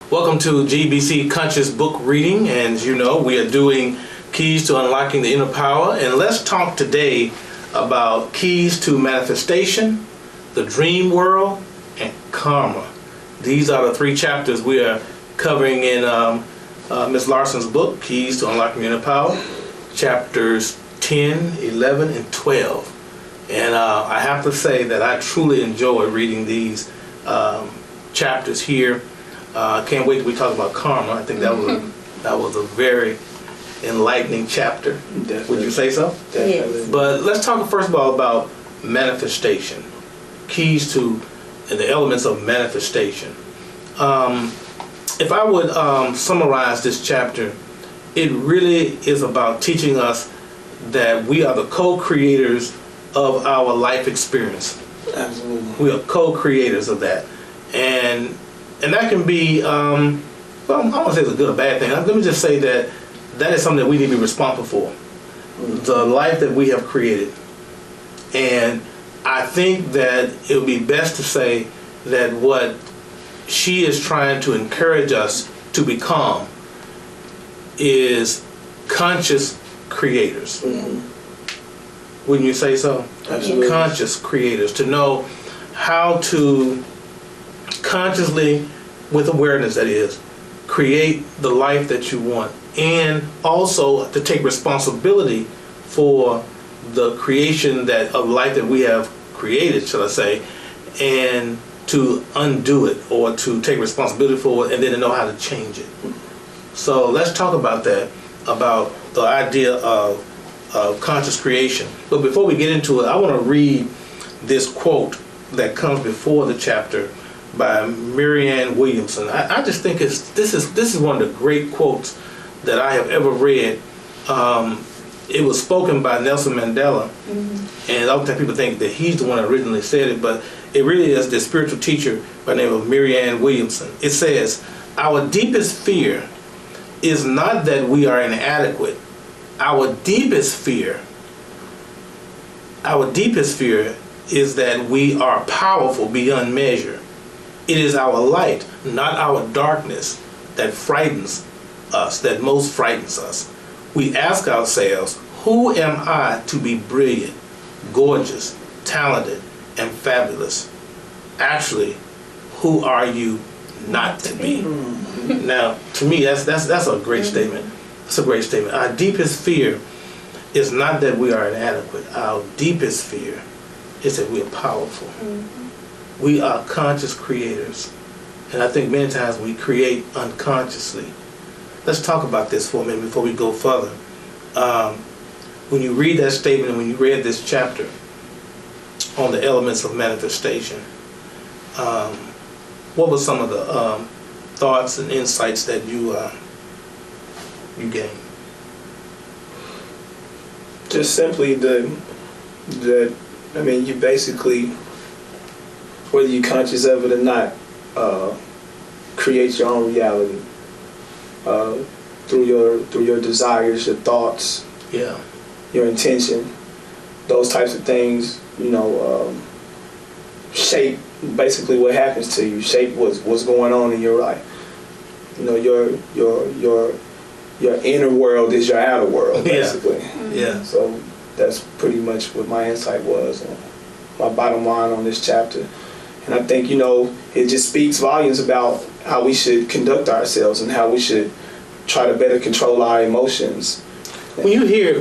Welcome to GEBC Conscious Book Reading, and as you know, we are doing Keys to Unlocking the Inner Power, and let's talk today about keys to manifestation, the dream world, and karma. These are the three chapters we are covering in Ms. Larsen's book, Keys to Unlocking the Inner Power, chapters 10, 11, and 12. And I have to say that I truly enjoy reading these chapters here. Can't wait till we talk about karma. I think that was a very enlightening chapter. Definitely. Would you say so? Definitely. Yes. But let's talk first of all about manifestation. Keys to and the elements of manifestation. If I would summarize this chapter, it really is about teaching us that we are the co-creators of our life experience. Absolutely. We are co-creators of that. And that can be, well, I don't want to say it's a good or bad thing. Let me just say that is something that we need to be responsible for. The life that we have created. And I think that it would be best to say that what she is trying to encourage us to become is conscious creators. Mm-hmm. Wouldn't you say so? Absolutely. Conscious creators. To know how to consciously, with awareness that is, create the life that you want, and also to take responsibility for the creation of life that we have created, shall I say, and to undo it or to take responsibility for it, and then to know how to change it. So let's talk about that, about the idea of conscious creation. But before we get into it, I want to read this quote that comes before the chapter by Marianne Williamson. I just think this is one of the great quotes that I have ever read. It was spoken by Nelson Mandela, and often people think that he's the one that originally said it, but it really is the spiritual teacher by the name of Marianne Williamson. It says, "Our deepest fear is not that we are inadequate. Our deepest fear is that we are powerful beyond measure. It is our light, not our darkness, that frightens us, that most frightens us. We ask ourselves, who am I to be brilliant, gorgeous, talented, and fabulous? Actually, who are you not to be?" Now, to me, that's a great statement. It's a great statement. Our deepest fear is not that we are inadequate. Our deepest fear is that we are powerful. We are conscious creators. And I think many times we create unconsciously. Let's talk about this for a minute before we go further. When you read that statement and when you read this chapter on the elements of manifestation, what were some of the thoughts and insights that you gained? Just simply you basically, whether you're conscious of it or not, create your own reality through your desires, your thoughts, your intention. Those types of things, shape basically what happens to you. Shape what's going on in your life. Your inner world is your outer world, basically. Yeah. So that's pretty much what my insight was, my bottom line on this chapter. And I think, it just speaks volumes about how we should conduct ourselves and how we should try to better control our emotions. When you hear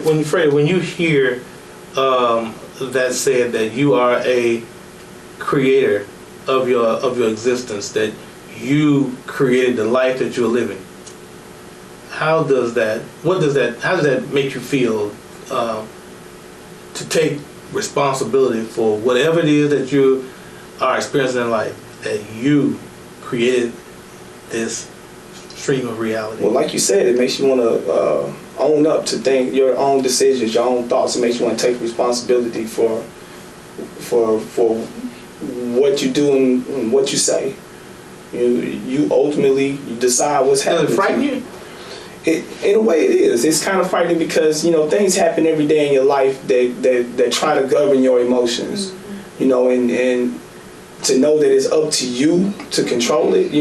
that said, that you are a creator of your existence, that you created the life that you're living, how does that make you feel to take responsibility for whatever it is that you are experiencing in life, that you created this stream of reality? Well, like you said, it makes you want to own up to your own decisions, your own thoughts. It makes you want to take responsibility for what you do and what you say. You ultimately decide what's happening. Does it frighten you? In a way, it is. It's kind of frightening because things happen every day in your life that try to govern your emotions. And to know that it's up to you to control it.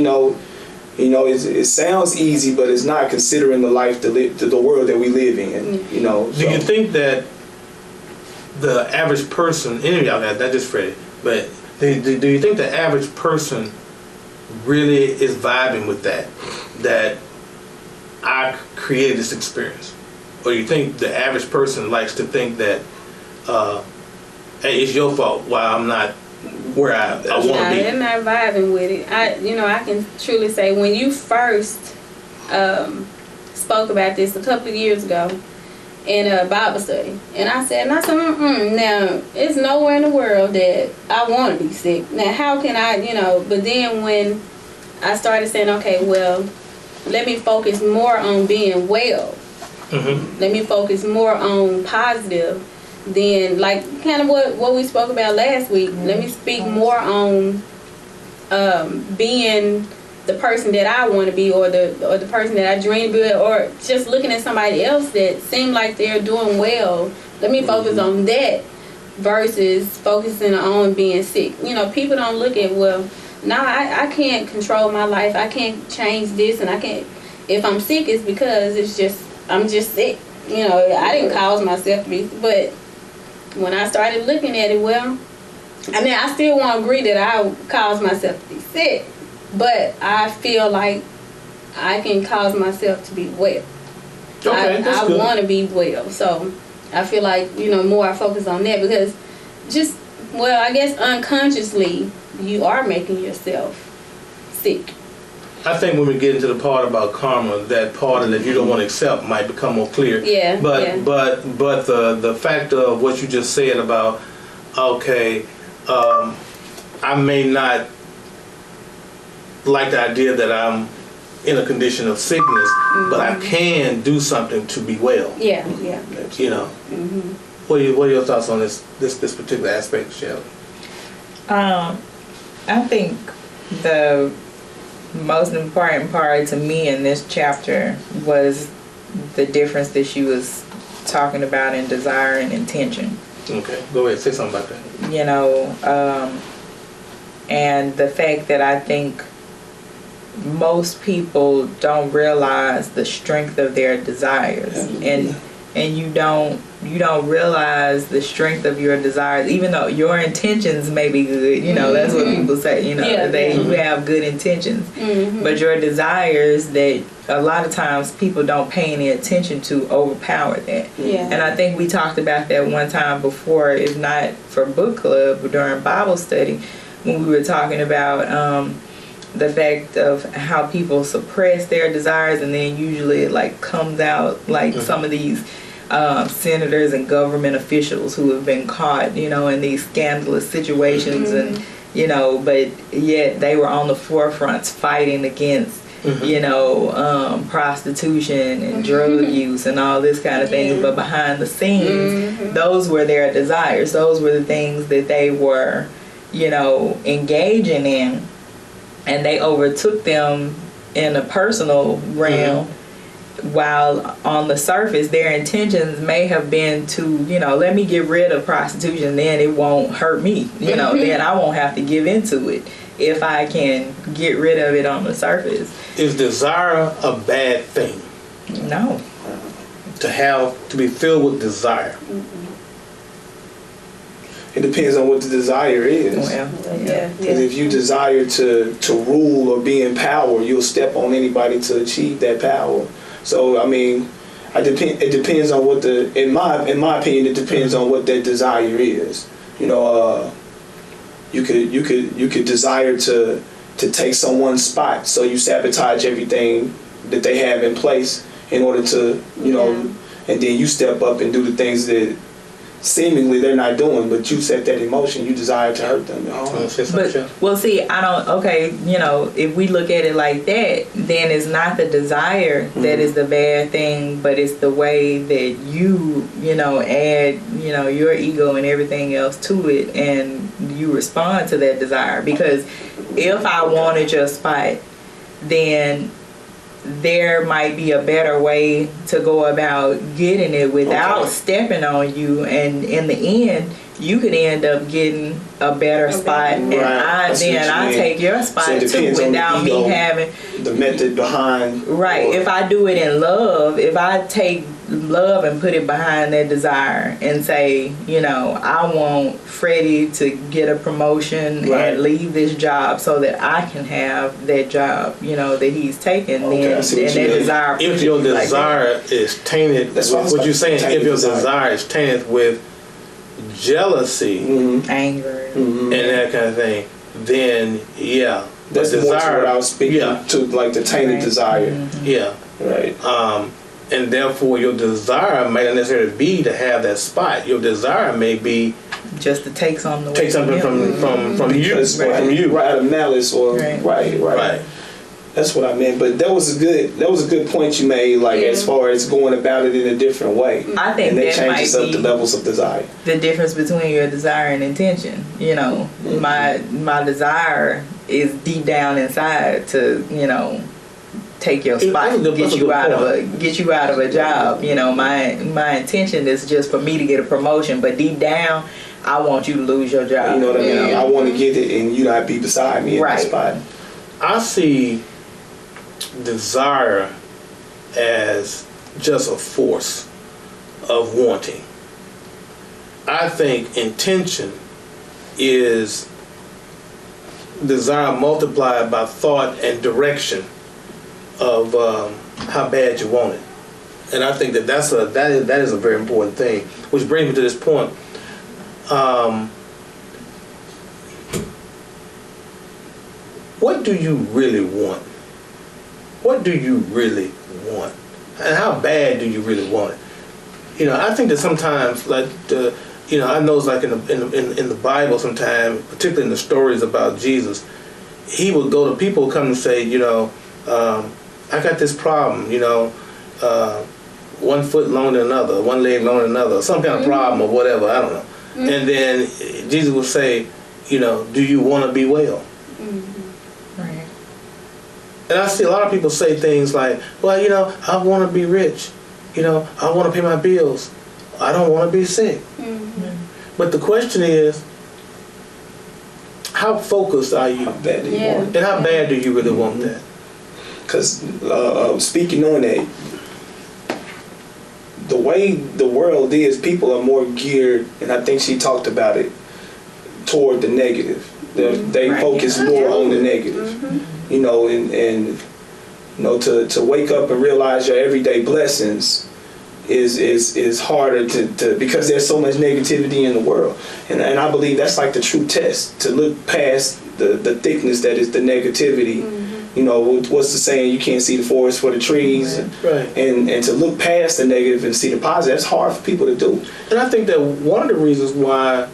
You know, it sounds easy, but it's not, considering the life, the world that we live in. You know. Do you think that the average person, any of y'all got that, just Freddie, but do you think the average person really is vibing with that I created this experience? Or you think the average person likes to think that, hey, it's your fault why I'm not where I want to be? They're not vibing with it. I can truly say, when you first spoke about this a couple of years ago in a Bible study, and I said, now it's nowhere in the world that I want to be sick. Now how can I, but then when I started saying, okay, well, let me focus more on being well. Mm-hmm. Let me focus more on positive than, like, kind of what we spoke about last week. Mm-hmm. Let me speak more on being the person that I want to be, or the person that I dream to be, or just looking at somebody else that seem like they're doing well. Let me focus on that versus focusing on being sick. People don't look at, well, no, I can't control my life. I can't change this, and I can't. If I'm sick, it's because I'm just sick. I didn't cause myself to be. But when I started looking at it, well, I still won't agree that I caused myself to be sick, but I feel like I can cause myself to be well. Okay, I want to be well, so I feel like more I focus on that, because I guess unconsciously you are making yourself sick. I think when we get into the part about karma, that part that you don't want to accept might become more clear. Yeah. But the fact of what you just said about, okay, I may not like the idea that I'm in a condition of sickness, but I can do something to be well. Yeah. Mm-hmm. What are your thoughts on this particular aspect, Shelley? I think the most important part to me in this chapter was the difference that she was talking about in desire and intention. Okay, go ahead, say something about that. And the fact that I think most people don't realize the strength of their desires, and you don't realize the strength of your desires, even though your intentions may be good. That's what people say. You have good intentions, but your desires, that a lot of times people don't pay any attention to, overpower that. Yeah. And I think we talked about that one time before, if not for book club, but during Bible study, when we were talking about the fact of how people suppress their desires, and then usually it comes out, like some of these senators and government officials who have been caught, in these scandalous situations, and but yet they were on the forefronts fighting against prostitution and drug use and all this kind of things. But behind the scenes, those were their desires. Those were the things that they were engaging in, and they overtook them in a personal realm. While on the surface, their intentions may have been to, let me get rid of prostitution, then it won't hurt me. Then I won't have to give into it if I can get rid of it on the surface. Is desire a bad thing? No. To be filled with desire. It depends on what the desire is. Well, yeah. Because if you desire to rule or be in power, you'll step on anybody to achieve that power. So it depends on what in my opinion, it depends on what that desire is. You could desire to take someone's spot, so you sabotage everything that they have in place in order to and then you step up and do the things that seemingly they're not doing, but you set that emotion, you desire to hurt them. If we look at it like that, then it's not the desire that is the bad thing, but it's the way that you add your ego and everything else to it, and you respond to that desire. Because if I wanted your spot, then there might be a better way to go about getting it without stepping on you, and in the end you could end up getting a better spot, and Right. I see what you I mean. take your So spot it too, depends on the without me ego, having the method behind. right. or- If I do it in love, if I take love and put it behind that desire and say, you know, I want Freddie to get a promotion Right. and leave this job so that I can have that job, you know, that he's taken. Okay, I Then see what and you that mean. desire. If your like that. desire is tainted, That's what I was what about you're to saying, say, if your desire. desire is tainted with jealousy Mhm. Anger. Mhm. and that kind of thing, then yeah, That's the more to what I was speaking yeah, to, like the tainted Right. desire. yeah, Right. and therefore your desire may not necessarily be to have that spot. Your desire may be Just to take something away take something from you, Because- from you. Right, out of malice or Right. right. Right. That's what I meant. But that was a good point you made. Like Yeah. as far as going about it in a different way, I think and that that might changes up the be levels of desire. the difference between your desire and intention. You know, my desire is deep down inside to, you know, take your spot, That's a get you good out of point. a job. You know, my intention is just for me to get a promotion, but deep down, I want you to lose your job. You know what I mean? Yeah. I want to get it, and you not be beside me in Right. that spot. I see desire as just a force of wanting. I think intention is desire multiplied by thought and direction of how bad you want it. And I think that that is a very important thing. Which brings me to this point. What do you really want? What do you really want? And how bad do you really want it? You know, I think that sometimes, like, you know, I know it's like in the Bible sometimes, particularly in the stories about Jesus, he would go to people, come and say, you know, I got this problem, you know, one foot longer than another, one leg longer than another, some kind of problem or whatever, I don't know. And then Jesus would say, you know, do you want to be well? Right. And I see a lot of people say things like, well, you know, I want to be rich. You know, I want to pay my bills. I don't want to be sick. But the question is, how focused are you? How bad do you Yeah. want it? And how bad do you really want that? Because speaking on that, the way the world is, people are more geared, and I think she talked about it, toward the negative. They Right. focus more on the negative. You know, and you know, to wake up and realize your everyday blessings is harder to because there's so much negativity in the world. And I believe that's like the true test, to look past the thickness that is the negativity. You know, what's the saying, you can't see the forest for the trees. Right. And to look past the negative and see the positive, that's hard for people to do. And I think that one of the reasons why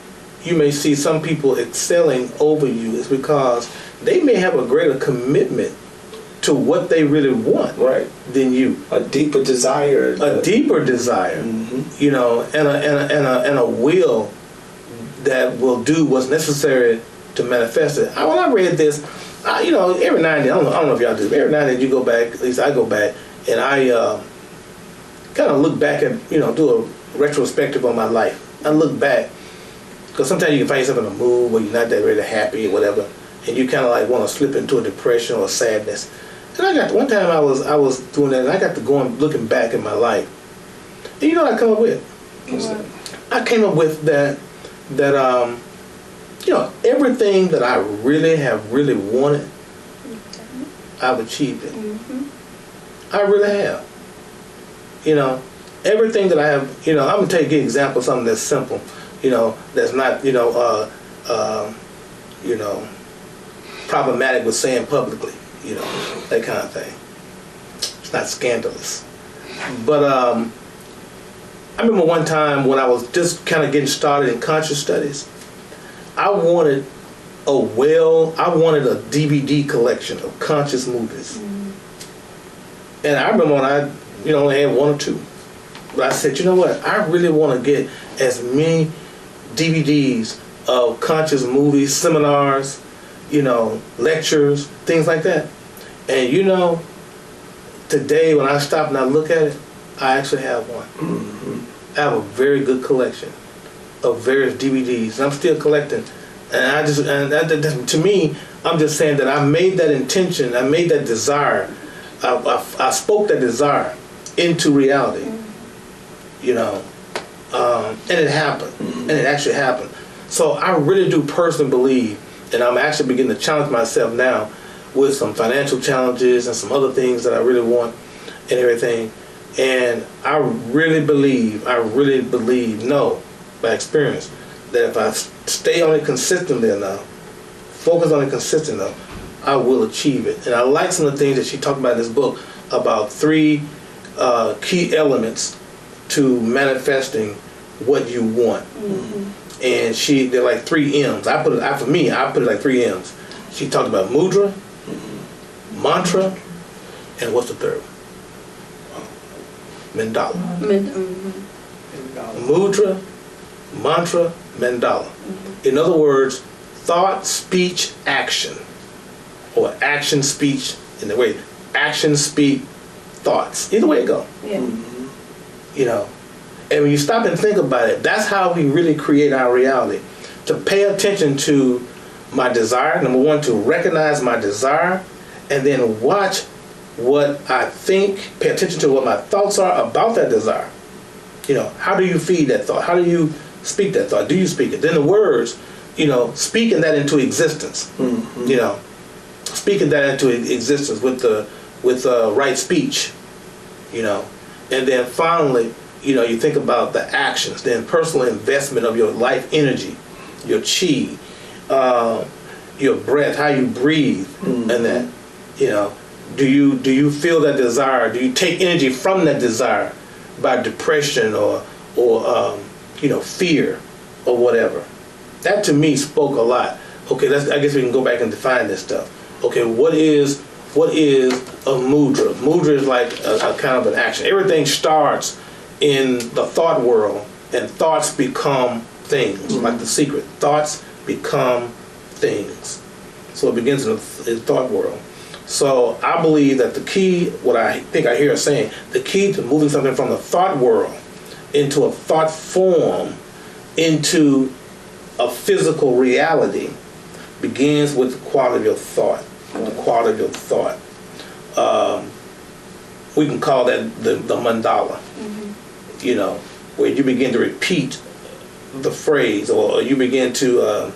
you may see some people excelling over you is because they may have a greater commitment to what they really want Right. than you. A deeper desire. A deeper desire, you know, and a will that will do what's necessary to manifest it. When I read this, you know, every now and then, I don't know if y'all do, but every now and then you go back, at least I go back, and I kind of look back and, you know, do a retrospective on my life. I look back, because sometimes you can find yourself in a mood where you're not that really happy or whatever, and you kind of like want to slip into a depression or sadness. And one time I was doing that, and I got to going looking back at my life. And you know what I come up with? I came up with that you know, everything that I really wanted, I've achieved it. I really have. You know, everything that I have, you know, I'm gonna take an example of something that's simple, you know, that's not, you know, problematic with saying publicly, you know, that kind of thing. It's not scandalous. But I remember one time when I was just kind of getting started in conscious studies, I wanted a DVD collection of conscious movies. And I remember when I, you know, only had one or two. But I said, you know what, I really want to get as many DVDs of conscious movies, seminars, you know, lectures, things like that. And you know, today when I stop and I look at it, I actually have one. I have a very good collection. of various DVDs, and I'm still collecting. And to me, I'm just saying that I made that intention, I made that desire, I spoke that desire into reality, you know, and it happened, and it actually happened. So I really do personally believe, and I'm actually beginning to challenge myself now with some financial challenges and some other things that I really want and everything. And I really believe, know by experience, that if I stay on it consistently enough, focus on it consistently enough, I will achieve it. And I like some of the things that she talked about in this book about 3 key elements to manifesting what you want. And they're like 3 M's. For me, I put it like 3 M's. She talked about mudra, mantra, and what's the third? Mandala. Mudra, mantra, mandala. In other words, thought, speech, action. Or action, speech, in the way, action, speak, thoughts. Either way it go. Yeah. You know, and when you stop and think about it, that's how we really create our reality. To pay attention to my desire, number one, to recognize my desire, and then watch what I think, pay attention to what my thoughts are about that desire. You know, how do you feed that thought? How do you speak that thought? Do you speak it? Then the words, you know, speaking that into existence. You know, speaking that into existence with the right speech. You know, and then finally, you know, you think about the actions, then personal investment of your life energy, your chi, your breath, how you breathe, and that, you know, do you feel that desire? Do you take energy from that desire by depression or you know, fear or whatever? That to me spoke a lot. Okay, I guess we can go back and define this stuff. Okay, what is a mudra? Mudra is like a kind of an action. Everything starts in the thought world, and thoughts become things. Like The Secret, thoughts become things. So it begins in the thought world. So I believe that the key, what I think I hear her saying, the key to moving something from the thought world into a thought form, into a physical reality, begins with the quality of thought. The quality of thought. We can call that the mandala. You know, where you begin to repeat the phrase, or you begin to,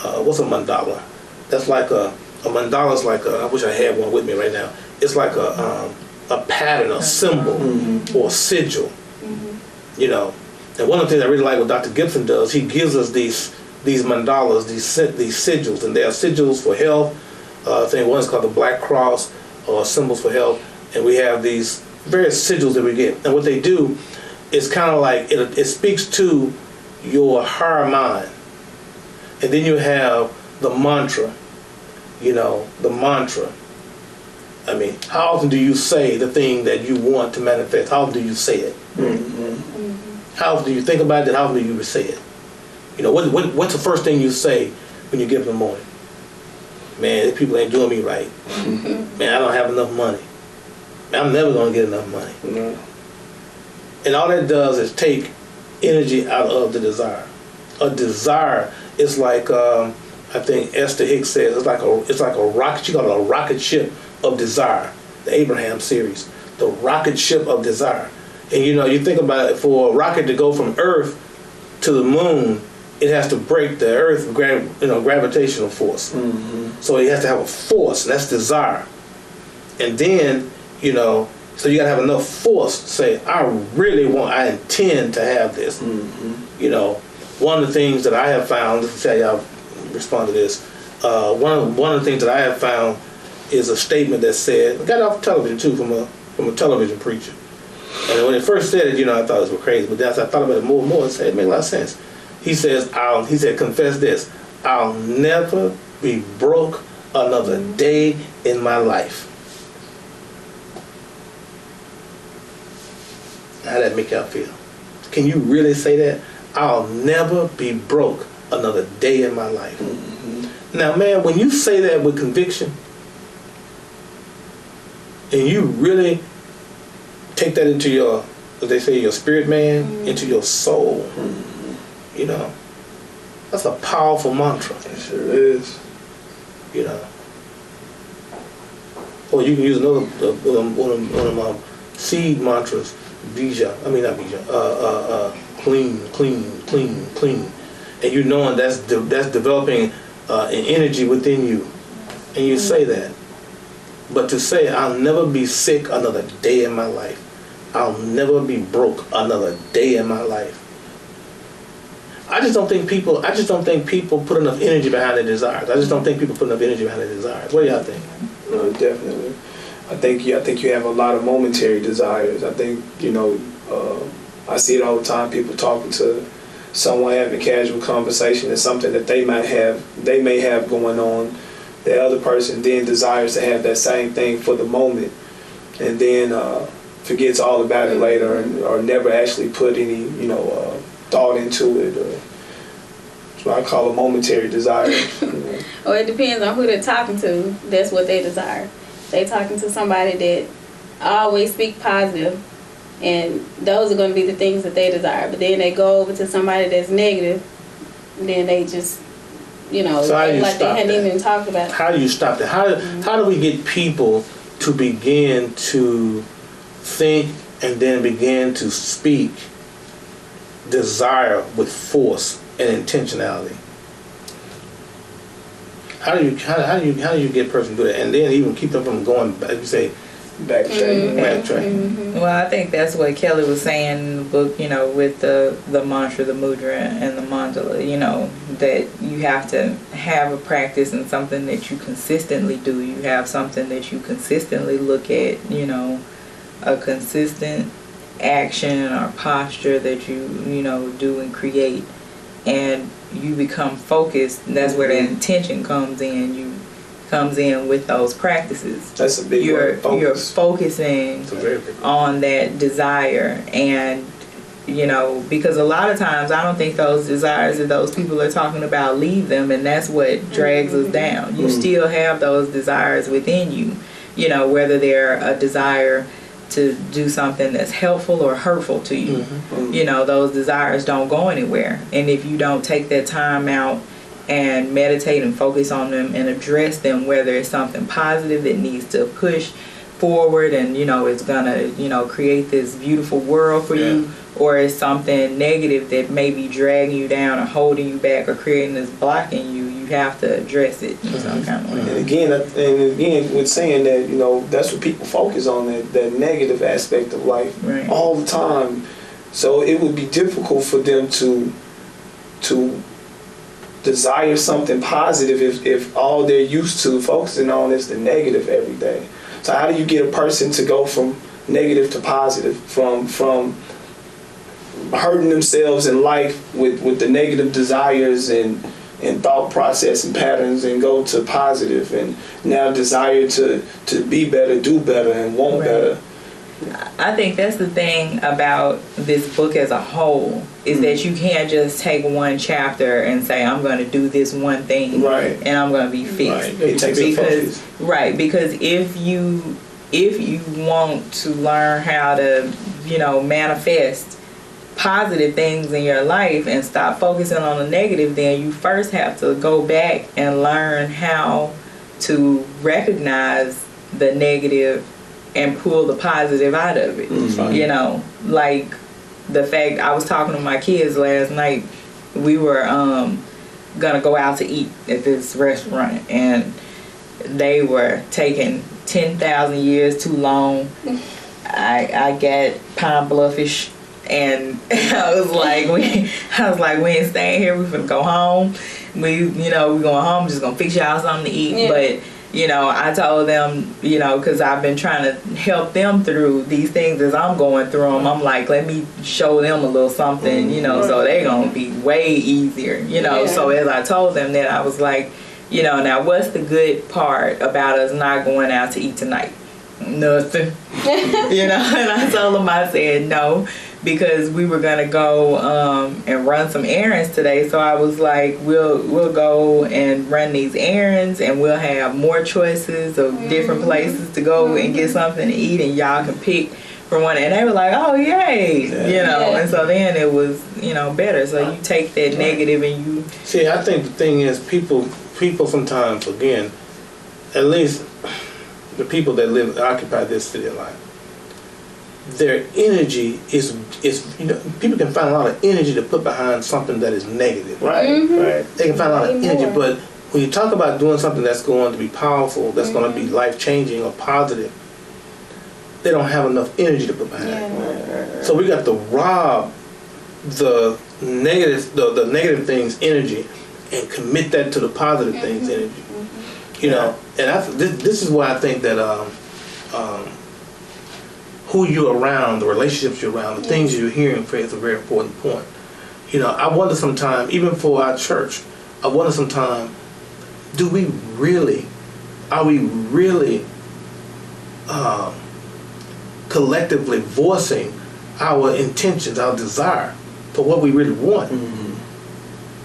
what's a mandala? That's like a mandala is like I wish I had one with me right now. It's like a pattern, a symbol, or a sigil. You know, and one of the things I really like what Dr. Gibson does, he gives us these mandalas, these sigils, and they are sigils for health. I think one is called the Black Cross, or symbols for health, and we have these various sigils that we get. And what they do is kind of like it speaks to your higher mind, and then you have the mantra. You know, the mantra. I mean, how often do you say the thing that you want to manifest? How often do you say it? How often do you think about it? How often do you say it? You know, what's the first thing you say when you get up in the morning? Man, these people ain't doing me right. Man, I don't have enough money. Man, I'm never going to get enough money. And all that does is take energy out of the desire. A desire is like, I think Esther Hicks says, it's like a rocket. She called it a rocket ship of desire. The Abraham series, the rocket ship of desire. And you know, you think about it, for a rocket to go from Earth to the moon, it has to break the Earth's gravitational force. So it has to have a force, and that's desire. And then, you know, so you gotta have enough force to say, I intend to have this. You know, one of the things that I have found, let's say y'all respond to this. One of the things that I have found is a statement that said, I got it off television too, from a television preacher. And when it first said it, you know, I thought it was crazy, but then as I thought about it more and more, it made a lot of sense. He says, confess this, I'll never be broke another day in my life. How that make y'all feel? Can you really say that? I'll never be broke another day in my life. Now, man, when you say that with conviction, and you really take that into your, as they say, your spirit man, into your soul, You know, that's a powerful mantra. It sure is. You know. Or you can use another one of my seed mantras, Bija. I mean not Bija. Clean, clean, clean, clean, and you knowing that's developing an energy within you, and you say that. But to say I'll never be sick another day in my life, I'll never be broke another day in my life. I just don't think people put enough energy behind their desires. I just don't think people put enough energy behind their desires. What do y'all think? No, definitely. I think you have a lot of momentary desires. I think, I see it all the time, people talking to someone, having a casual conversation, and something that they may have going on. The other person then desires to have that same thing for the moment, and then forgets all about it later, or never actually put any, thought into it. That's what I call a momentary desire. Or it depends on who they're talking to. That's what they desire. They talking to somebody that always speak positive, and those are going to be the things that they desire. But then they go over to somebody that's negative, and then they just, so like they hadn't even talked about it. How do you stop that? How do we get people to begin to think and then begin to speak desire with force and intentionality? How do you get a person to do that, and then even keep them from going back? You say backtracking. Well, I think that's what Kelly was saying in the book. With the mantra, the mudra, and the mandala. That you have to have a practice and something that you consistently do. You have something that you consistently look at. A consistent action or posture that you do and create, and you become focused. And that's where the intention comes in. You comes in with those practices. That's a big word. Focus. You're focusing on that desire, and because a lot of times I don't think those desires that those people are talking about leave them, and that's what drags us down. You still have those desires within you, whether they're a desire to do something that's helpful or hurtful to you. Those desires don't go anywhere, and if you don't take that time out and meditate and focus on them and address them, whether it's something positive that needs to push forward and it's gonna create this beautiful world for you, or it's something negative that may be dragging you down or holding you back or creating this block in you, you have to address it in some kind of way. And again, with saying that, that's what people focus on, that negative aspect of life all the time. So it would be difficult for them to desire something positive if all they're used to focusing on is the negative every day. So how do you get a person to go from negative to positive, from hurting themselves in life with the negative desires and thought process and patterns, and go to positive and now desire to be better, do better, and want better? I think that's the thing about this book as a whole, is that you can't just take one chapter and say, I'm going to do this one thing and I'm going to be fixed. It takes a focus. Because if you want to learn how to, manifest positive things in your life and stop focusing on the negative, then you first have to go back and learn how to recognize the negative and pull the positive out of it. Like the fact, I was talking to my kids last night. We were gonna go out to eat at this restaurant, and they were taking 10,000 years too long. I got Pine Bluffish, and I was like, we ain't staying here. We finna go home. We going home. Just gonna fix y'all something to eat, but. I told them, because I've been trying to help them through these things as I'm going through them. I'm like, let me show them a little something, so they're going to be way easier, So as I told them that, I was like, now what's the good part about us not going out to eat tonight? Nothing. And I told them, I said no, because we were gonna go and run some errands today. So I was like, we'll go and run these errands, and we'll have more choices of different places to go and get something to eat, and y'all can pick from one, and they were like, "Oh, yay!" Yeah. You know, Yeah. and so then it was, better. So you take that negative and you. See, I think the thing is, people sometimes, again, at least the people that occupy this city of life, their energy is people can find a lot of energy to put behind something that is negative. Right. Right. They can find a lot of Way energy, more. but when you talk about doing something that's going to be powerful, that's going to be life-changing or positive, they don't have enough energy to put behind it. Yeah. So we got to rob the negative things energy and commit that to the positive things energy. You know, and this is why I think that who you're around, the relationships you're around, the things you're hearing is a very important point. You know, I wonder sometimes, even for our church, I wonder sometimes, are we really collectively voicing our intentions, our desire for what we really want?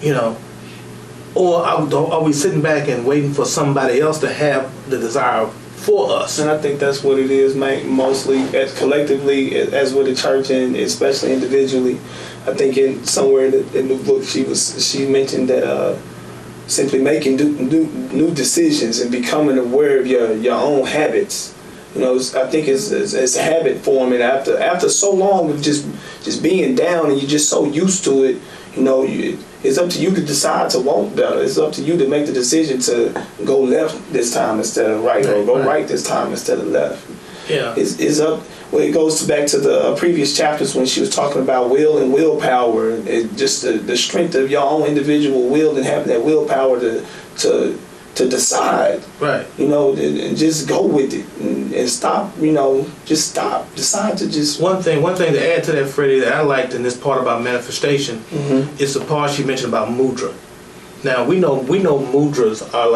You know, or are we sitting back and waiting for somebody else to have the desire for us? And I think that's what it is, mostly as collectively as with the church and especially individually. I think somewhere in the book she mentioned that simply making new decisions and becoming aware of your own habits. You know, I think it's a habit forming after so long of just being down and you're just so used to it. You know, it's up to you to decide to want better. It's up to you to make the decision to go left this time instead of right, or go right this time instead of left. Yeah. It's up. Well, it goes back to the previous chapters when she was talking about will and willpower, and just the strength of your own individual will and having that willpower to decide. Right. You know, and just go with it and stop. You know, just stop. Decide to just. One thing to add to that, Freddie, that I liked in this part about manifestation is the part she mentioned about mudra. Now we know mudras are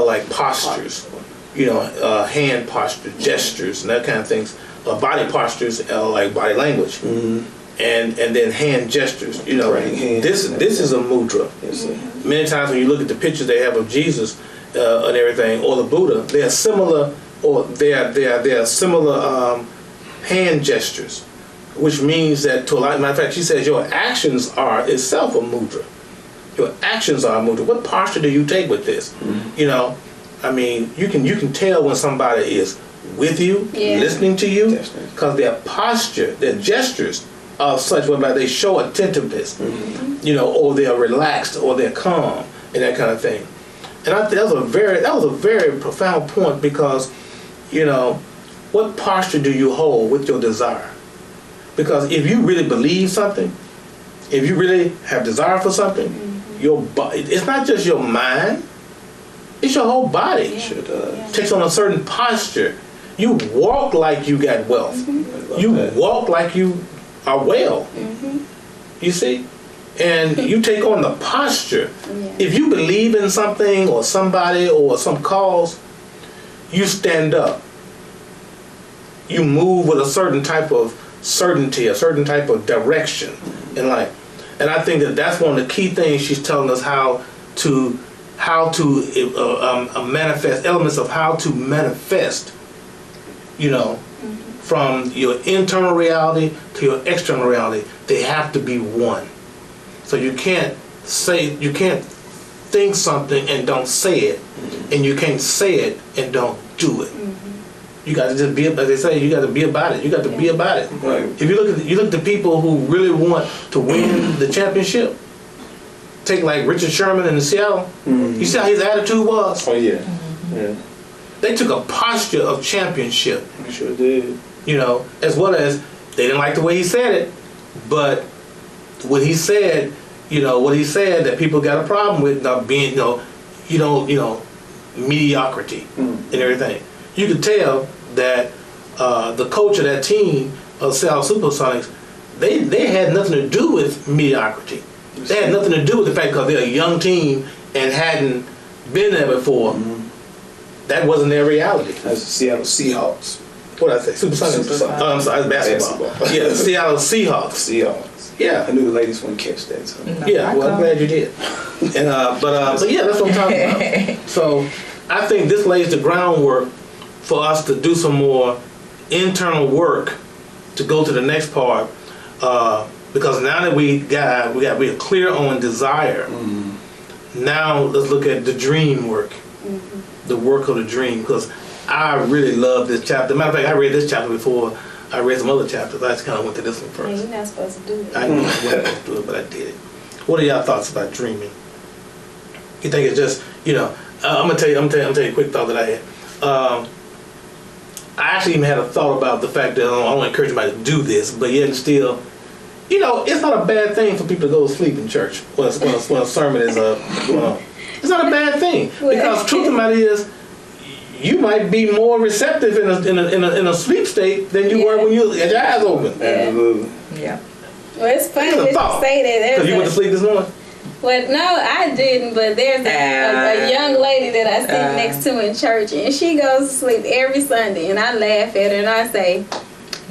like postures. You know, hand postures, gestures, and that kind of things. Body postures are like body language, and then hand gestures. You know, this is a mudra. Yes, sir. Many times when you look at the pictures they have of Jesus and everything, or the Buddha, they are similar, or they are similar hand gestures, which means that to a lot. Matter of fact, she says your actions are itself a mudra. Your actions are a mudra. What posture do you take with this? You know. I mean, you can tell when somebody is with you, listening to you, because their posture, their gestures are such whereby they show attentiveness, you know, or they're relaxed, or they're calm, and that kind of thing. And I think that was a very profound point, because, you know, what posture do you hold with your desire? Because if you really believe something, if you really have desire for something, your body, it's not just your mind. It's your whole body. Takes on a certain posture. You walk like you got wealth. You walk like you are well. You see? And you take on the posture. If you believe in something or somebody or some cause, you stand up. You move with a certain type of certainty, a certain type of direction in life. And I think that's one of the key things she's telling us how to manifest, elements of how to manifest, you know, from your internal reality to your external reality. They have to be one. So you can't think something and don't say it, and you can't say it and don't do it. You got to just be, as they say, you got to be about it. You got to be about it. Right. If you look at the people who really want to win the championship, take like Richard Sherman in Seattle. You see how his attitude was? Oh yeah. Yeah. They took a posture of championship. We sure did. You know, as well as they didn't like the way he said it, but what he said, that people got a problem with, not being, mediocrity and everything. You could tell that the coach of that team of Seattle Supersonics, they had nothing to do with mediocrity. They had nothing to do with the fact because they're a young team and hadn't been there before. That wasn't their reality. That's the Seattle Seahawks. What did I say? Supersonics. I'm sorry, basketball. Yeah, the Seattle Seahawks. Seahawks. Yeah. I knew the ladies wouldn't catch that. So. Yeah, well, I'm glad you did. And but yeah, that's what I'm talking about. So I think this lays the groundwork for us to do some more internal work to go to the next part, because now that we're clear on desire. Now let's look at the dream work, the work of the dream. Because I really love this chapter. Matter of fact, I read this chapter before I read some other chapters. I just kind of went to this one Hey, first. you're not supposed to do it. I knew I wasn't supposed to do it, but I did it. What are y'all thoughts about dreaming? You think it's just, I'm gonna tell you a quick thought that I had. I actually even had a thought about the fact that I don't encourage anybody to do this, but yet still, it's not a bad thing for people to go to sleep in church when a sermon is it's not a bad thing, because truth of the matter is, you might be more receptive in a sleep state than you were when you had your eyes open. Absolutely. Yeah. Well, it's funny that you say that. Because you went to sleep this morning. Well, no, I didn't, but there's a young lady that I sit next to in church, and she goes to sleep every Sunday, and I laugh at her and I say,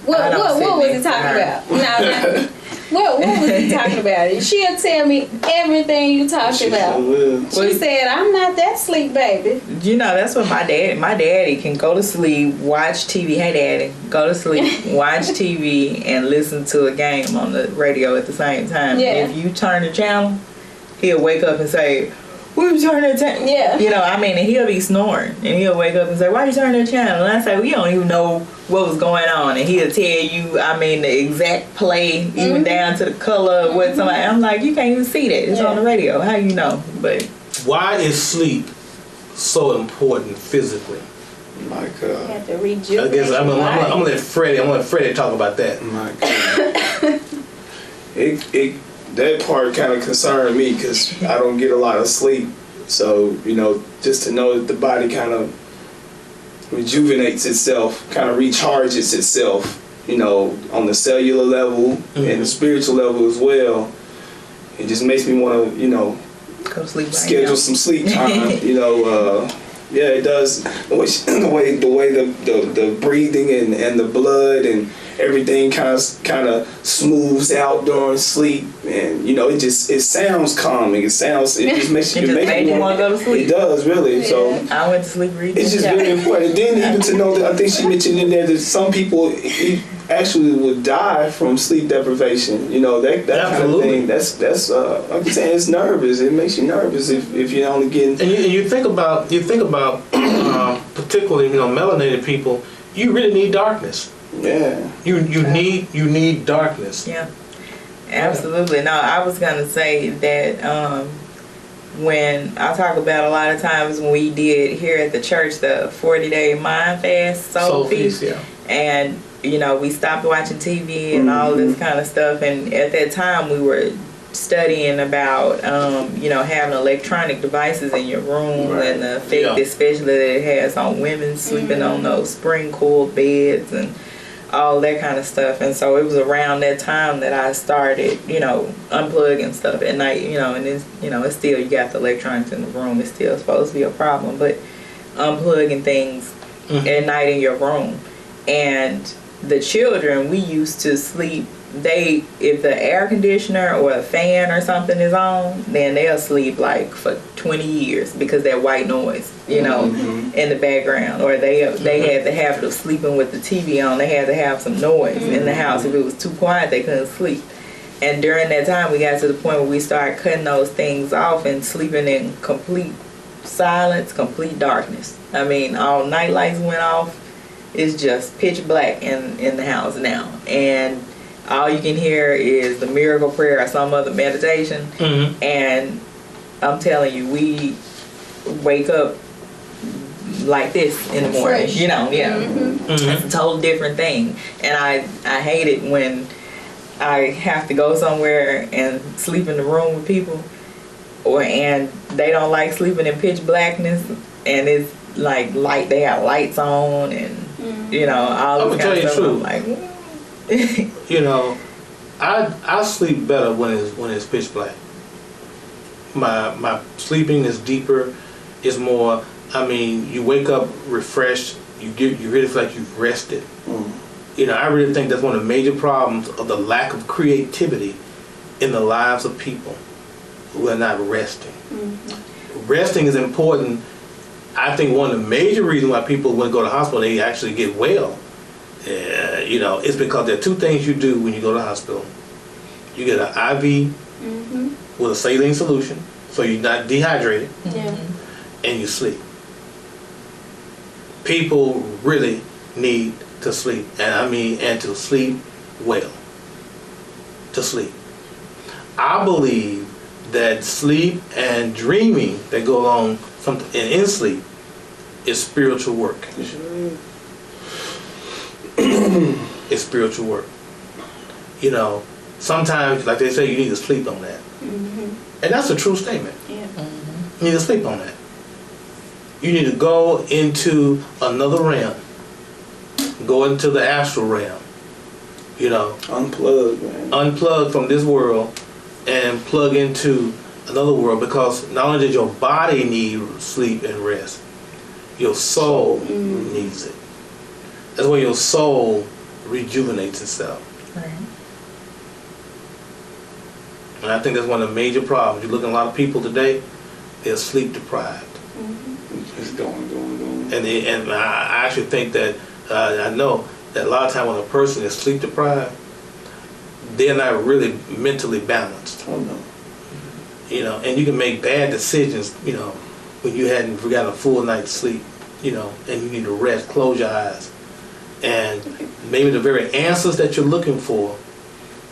what was he talking about? No, what was he talking about? And she'll tell me everything you talked about. She said, I'm not that sleep, baby. That's what my daddy can go to sleep, watch TV. Hey, daddy, go to sleep, watch TV, and listen to a game on the radio at the same time. Yeah. If you turn the channel, he'll wake up and say, "Why you turning the channel?" Yeah. And he'll be snoring, and he'll wake up and say, "Why you turning the channel?" And I say, "We don't even know what was going on," and he'll tell you, the exact play, even down to the color of what somebody. I'm like, you can't even see that. It's on the radio. How you know? But why is sleep so important physically? My You God. have to rejuvenate I guess I'm your body. gonna let Freddie talk about that. My God. That part kind of concerned me because I don't get a lot of sleep. So, just to know that the body kind of rejuvenates itself, kind of recharges itself, on the cellular level and the spiritual level as well. It just makes me want to, go to sleep. schedule some sleep time. Yeah, it does. The way the breathing and the blood and everything kind of smooths out during sleep, and it sounds calming. It just makes you want to go to sleep. It does really. Yeah. So I went to sleep reading. it's just very important. Then even to know that I think she mentioned in there that some people actually would die from sleep deprivation. That kind of thing. That's like I'm saying, it's nervous. It makes you nervous if you're only getting. And you think about particularly melanated people. You really need darkness. Yeah. You need darkness. Yeah, absolutely. No, I was gonna say that when I talk about a lot of times when we did here at the church the 40-day mind fast soul feast, yeah. and we stopped watching TV and all this kind of stuff, and at that time we were studying about having electronic devices in your room and the effect especially that it has on women sleeping on those spring cooled beds and all that kind of stuff. And so it was around that time that I started unplugging stuff at night, and it's still, you got the electronics in the room, it's still supposed to be a problem, but unplugging things at night in your room. And the children, we used to sleep, if the air conditioner or a fan or something is on, then they'll sleep like for 20 years because that white noise, in the background. Or they had the habit of sleeping with the TV on. They had to have some noise in the house. If it was too quiet, they couldn't sleep. And during that time, we got to the point where we started cutting those things off and sleeping in complete silence, complete darkness. All night lights went off. It's just pitch black in the house now. And all you can hear is the miracle prayer or some other meditation. And I'm telling you, we wake up like this in the morning. Fresh. It's a total different thing. And I hate it when I have to go somewhere and sleep in the room with people, and they don't like sleeping in pitch blackness, and it's like light. They have lights on, and all this kind of stuff. I'm like, I sleep better when it's pitch black. My sleeping is deeper, is more. You wake up refreshed. You really feel like you've rested. I really think that's one of the major problems of the lack of creativity in the lives of people who are not resting. Resting is important. I think one of the major reasons why people, when they go to the hospital, they actually get well. you know, it's because there are two things you do when you go to the hospital. You get an IV with a saline solution, so you're not dehydrated, and you sleep. People really need to sleep, and to sleep well. To sleep. I believe that sleep and dreaming that go along in sleep is spiritual work. It's spiritual work. You know, sometimes, like they say, you need to sleep on that. And that's a true statement. Yeah. You need to sleep on that. You need to go into another realm. Go into the astral realm. You know. Unplug, man. Unplug from this world and plug into another world, because not only does your body need sleep and rest, your soul needs it. That's where your soul rejuvenates itself. Right. And I think that's one of the major problems. You look at a lot of people today, they're sleep deprived. It's going. And I actually think that, I know that a lot of times when a person is sleep deprived, they're not really mentally balanced. Oh, no. You know, and you can make bad decisions, you know, when you hadn't got a full night's sleep, you know, and you need to rest, close your eyes. And maybe the very answers that you're looking for,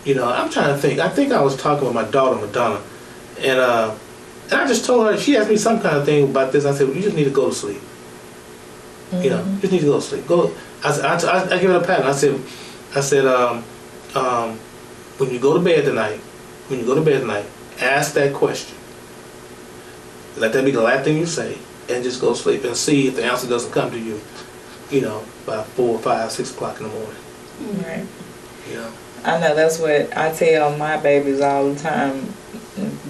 you know, I'm trying to think. I think I was talking with my daughter, Madonna, and I just told her, she asked me some kind of thing about this. I said, well, you just need to go to sleep. You know, you just need to go to sleep. Go. I gave her a pattern. I said, when you go to bed tonight, ask that question. Let that be the last thing you say, and just go to sleep and see if the answer doesn't come to you, you know, by 4, 5, 6 o'clock in the morning. Right. You know. I know that's what I tell my babies all the time.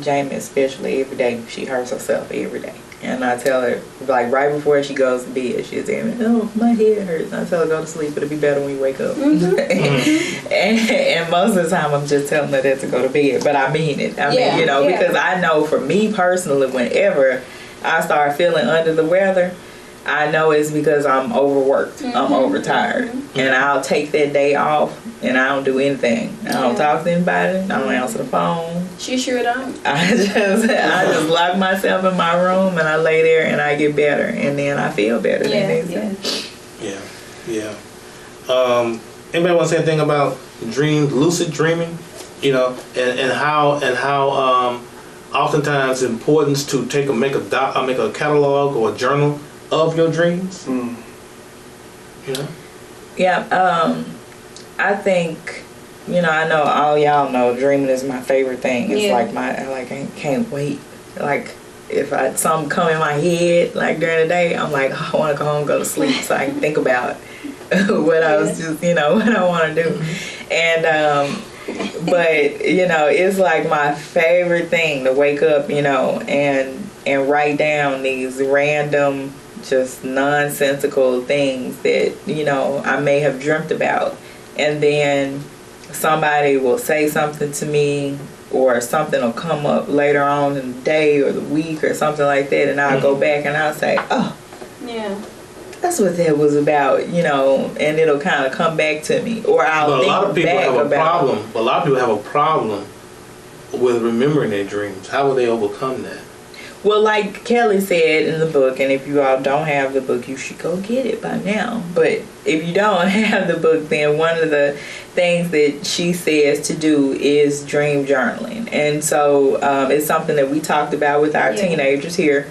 Jamie especially, every day. She hurts herself every day. And I tell her, like right before she goes to bed, she'll tell me, oh, my head hurts. And I tell her, go to sleep. It'll be better when you wake up. And most of the time, I'm just telling her that to go to bed. But I mean it. I mean, you know, because I know for me personally, whenever I start feeling under the weather, I know it's because I'm overworked. I'm overtired. And I'll take that day off and I don't do anything. I don't talk to anybody. I don't answer the phone. She sure don't. I just lock myself in my room and I lay there and I get better, and then I feel better the next day. Yeah. Anybody want to say anything about lucid dreaming? You know, and how oftentimes it's important to make a catalog or a journal of your dreams. You know. Yeah. I think, you know, I know all y'all know dreaming is my favorite thing. It's like I can't wait. Like if something come in my head like during the day, I'm like, oh, I want to go home and go to sleep so I can think about what I was just, you know, what I want to do. And but you know, it's like my favorite thing to wake up, you know, and write down these random, just nonsensical things that, you know, I may have dreamt about. And then somebody will say something to me, or something will come up later on in the day or the week or something like that, and I'll go back and I'll say, oh, yeah, that's what that was about, you know, and it'll kind of come back to me. Or I'll think back about it. A lot of people have a problem with remembering their dreams. How will they overcome that? Well, like Kelly said in the book, and if you all don't have the book, you should go get it by now. But if you don't have the book, then one of the things that she says to do is dream journaling. And so it's something that we talked about with our teenagers here,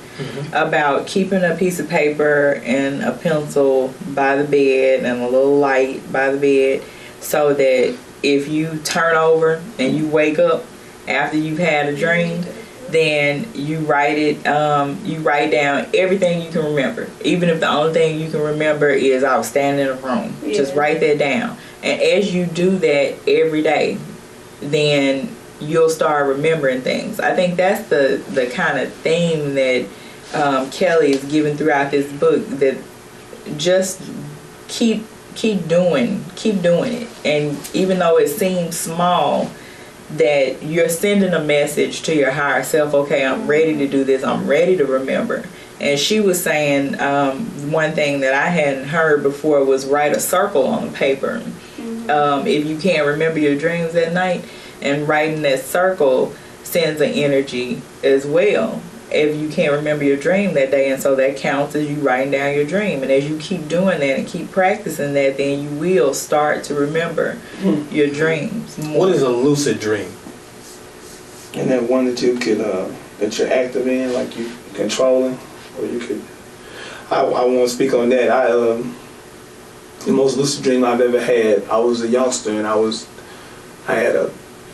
about keeping a piece of paper and a pencil by the bed and a little light by the bed, so that if you turn over and you wake up after you've had a dream, then you write it. You write down everything you can remember, even if the only thing you can remember is I was standing in a room. Just write that down, and as you do that every day, then you'll start remembering things. I think that's the kind of theme that Kelly is giving throughout this book. That just keep doing it, and even though it seems small, that you're sending a message to your higher self. Okay, I'm ready to do this. I'm ready to remember. And she was saying one thing that I hadn't heard before was write a circle on the paper. If you can't remember your dreams at night, and writing that circle sends an energy as well. If you can't remember your dream that day, and so that counts as you writing down your dream. And as you keep doing that and keep practicing that, then you will start to remember your dreams more. What is a lucid dream? And that one that you could, that you're active in, like you controlling, or you could. I want to speak on that. The most lucid dream I've ever had. I was a youngster, and it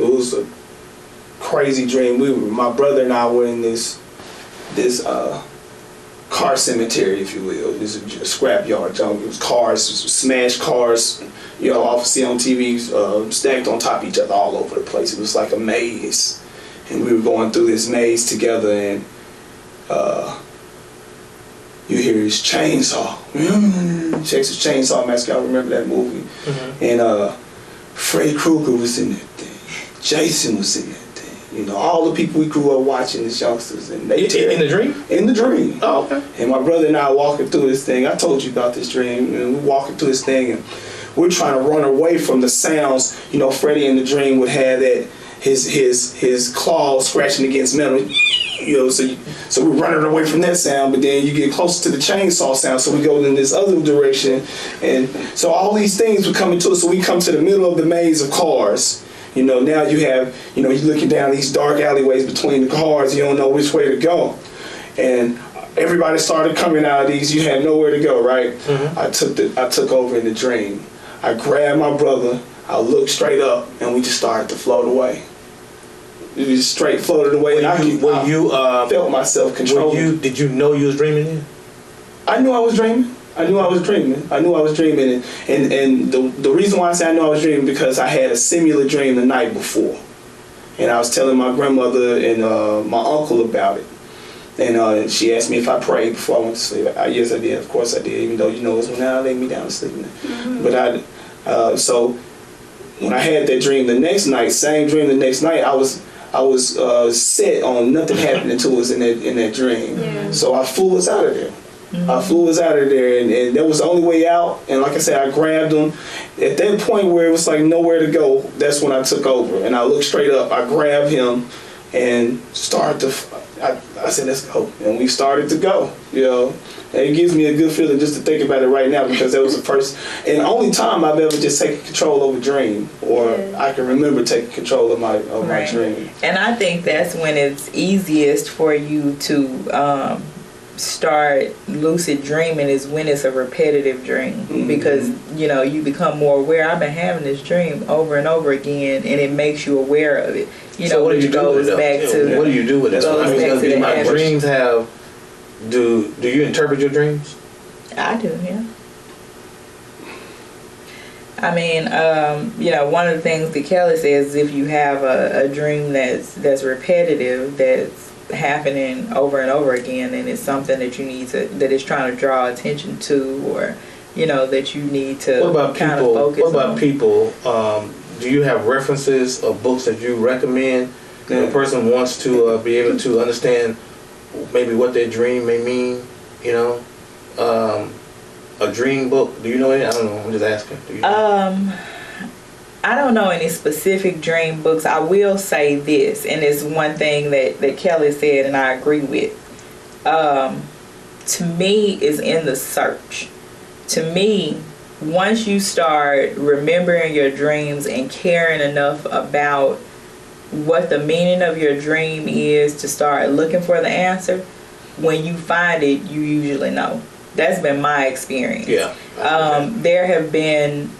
was a crazy dream. My brother and I were in this car cemetery, if you will. This is a scrap yard. It was cars, smashed cars, often see on TV, stacked on top of each other all over the place. It was like a maze. And we were going through this maze together, and you hear his chainsaw. Texas Chainsaw Massacre, I remember that movie. Mm-hmm. And Freddy Krueger was in that thing. Jason was in that thing. All the people we grew up watching as youngsters. And they in the dream? In the dream. Oh, okay. And my brother and I walking through this thing. I told you about this dream. And we're walking through this thing, and we're trying to run away from the sounds. Freddy in the dream would have that his claws scratching against metal. So we're running away from that sound, but then you get closer to the chainsaw sound, so we go in this other direction, and so all these things would come into us. So we come to the middle of the maze of cars. Now you have, you're looking down these dark alleyways between the cars. You don't know which way to go, and everybody started coming out of these. You had nowhere to go, right? Mm-hmm. I took over in the dream. I grabbed my brother. I looked straight up, and we just started to float away. It just straight floated away. I felt myself controlling. Did you know you was dreaming then? I knew I was dreaming. And the reason why I say I knew I was dreaming, because I had a similar dream the night before. And I was telling my grandmother and my uncle about it. And she asked me if I prayed before I went to sleep. Yes, I did. Of course I did, even though it's when I laid me down to sleep. Mm-hmm. But so when I had that dream the next night, same dream the next night, I was set on nothing happening to us in that dream. Yeah. So I flew us out of there. Mm-hmm. I flew us out of there, and that was the only way out. And like I said, I grabbed him. At that point where it was like nowhere to go, that's when I took over. And I looked straight up. I grabbed him and started to. I said, let's go. And we started to go. And it gives me a good feeling just to think about it right now, because that was the first and only time I've ever just taken control of a dream, or I can remember taking control of my dream. And I think that's when it's easiest for you to start lucid dreaming, is when it's a repetitive dream. Mm-hmm. Because you become more aware. I've been having this dream over and over again, and it makes you aware of it. So what do you do with it? What do you do with it? My dreams have. Do you interpret your dreams? I do, yeah. I mean, one of the things that Kelly says is if you have a dream that's repetitive, that's happening over and over again, and it's something that you need to, that is trying to draw attention to, or that you need to kind of focus on. What about people? Do you have references of books that you recommend when a person wants to be able to understand maybe what their dream may mean? A dream book. Do you know any? I don't know. I'm just asking. Do you know? I don't know any specific dream books. I will say this, and it's one thing that Kelly said, and I agree with. To me, is in the search. To me, once you start remembering your dreams and caring enough about what the meaning of your dream is to start looking for the answer, when you find it, you usually know. That's been my experience. Yeah. There have been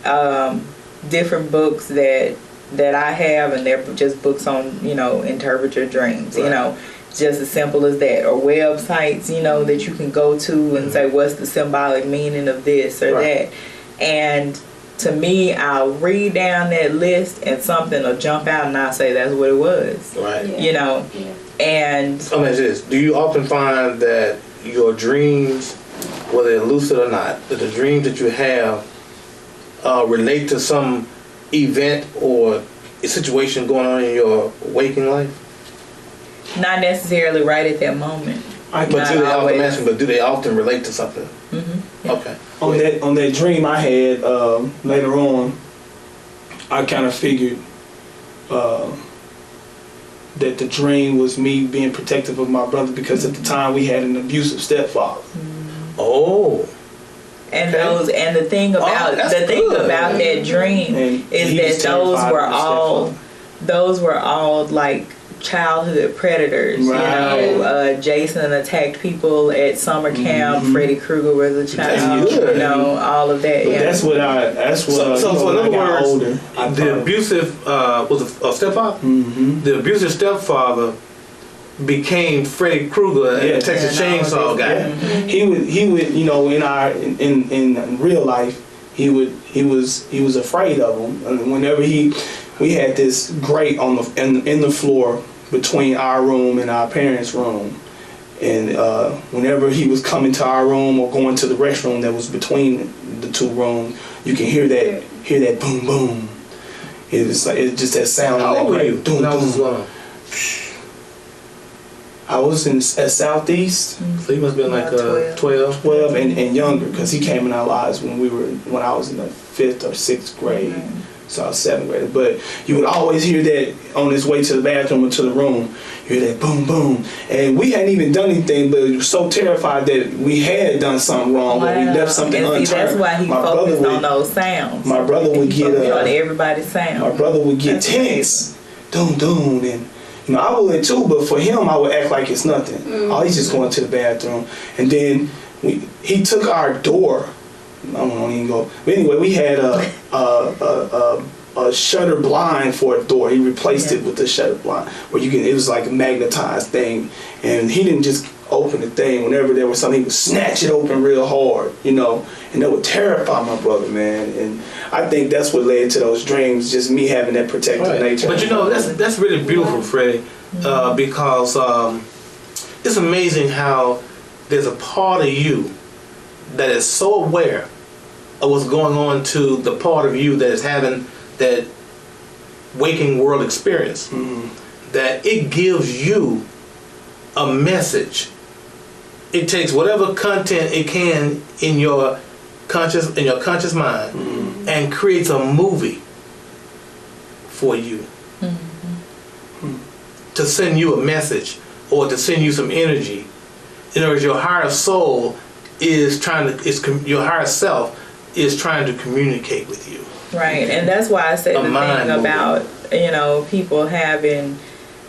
different books that I have, and they're just books on, interpret your dreams, right. Just as simple as that. Or websites, that you can go to and say, what's the symbolic meaning of this or that. And to me, I'll read down that list and something will jump out and I'll say that's what it was. Right. Yeah. And let me ask you this. Do you often find that your dreams, whether they're lucid or not, that the dreams that you have relate to some event or a situation going on in your waking life? Not necessarily right at that moment. But do they often relate to something? Mm-hmm. Yeah. Okay. On that dream I had later on, I kind of figured that the dream was me being protective of my brother, because at the time we had an abusive stepfather. Oh. And Okay. and the thing about that's that dream And is he was that those terrified were of his all stepfather. those were all like childhood predators. Right. You know, Jason attacked people at summer camp. Mhm. Freddy Krueger was a child. That's good. You know, all of that. But Yeah. that's what So in when I other got words, older, I the abusive was a stepfather. Mm-hmm. The abusive stepfather became Freddy Krueger and Yeah. the Texas Yeah, and all Chainsaw of guy. this. He would in real life he was afraid of him. And whenever we had this grate on in the floor between our room and our parents' room, and whenever he was coming to our room or going to the restroom that was between the two rooms, you can hear that boom boom. It was like it's just that sound. How of that old were grate. you Boom, when I was boom. I was at Southeast. So he must have been like About 12. 12 and younger, because he came in our lives when I was in the 5th or 6th grade, so I was 7th grade. But you would always hear that on his way to the bathroom or to the room. You hear that boom boom, and we hadn't even done anything, but we were so terrified that we had done something wrong, but we left something and unturned. see, that's why he focused on those sounds. My brother would He get focused on everybody's sound. my brother would get That's tense, doom doom, and you know, I would too, but for him, I would act like it's nothing. Oh, he's just going to the bathroom. And then he took our door. I don't even go. But anyway, we had a shutter blind for a door. He replaced it with a shutter blind, where it was like a magnetized thing. And he didn't just open the thing. Whenever there was something, he would snatch it open real hard, you know. And that would terrify my brother, man. And I think that's what led to those dreams, just me having that protective nature. But you know, that's really beautiful, Freddie, because it's amazing how there's a part of you that is so aware of what's going on to the part of you that is having that waking world experience, that it gives you a message. It takes whatever content it can in your conscious mind and creates a movie for you to send you a message or to send you some energy. In other words, your higher soul your higher self is trying to communicate with you. Right, and that's why I said the thing about, you know, people having,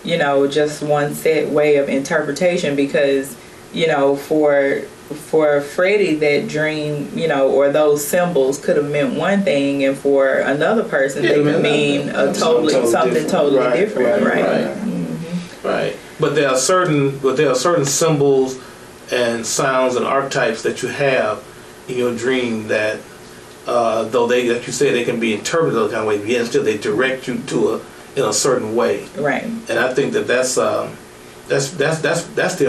you know, just one set way of interpretation, because, you know, for Freddie, that dream, you know, or those symbols could have meant one thing, and for another person they could mean something totally different, right? Right. But there are certain symbols and sounds and archetypes that you have in your dream that though they, like you said, they can be interpreted those kind of ways, yet still they direct you in a certain way. Right. And I think that's the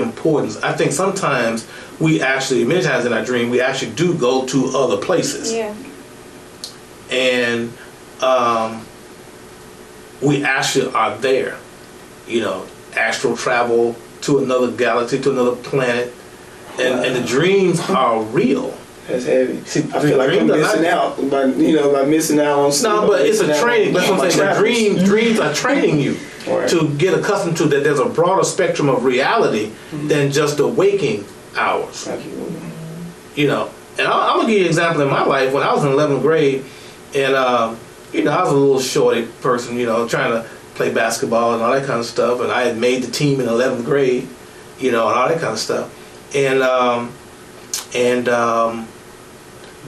importance. I think sometimes many times in our dream, we actually do go to other places. Yeah. And we actually are there. You know, astral travel to another galaxy, to another planet. And the dreams are real. That's heavy. See, I feel like I'm missing out by missing out on. No, but it's a training. That's what I'm saying. Dreams are training you right. to get accustomed to that. There's a broader spectrum of reality than just the waking hours. You know, and I'm gonna give you an example in my life. When I was in 11th grade, and you know, I was a little shorty person, you know, trying to play basketball and all that kind of stuff. And I had made the team in 11th grade, you know, and all that kind of stuff. And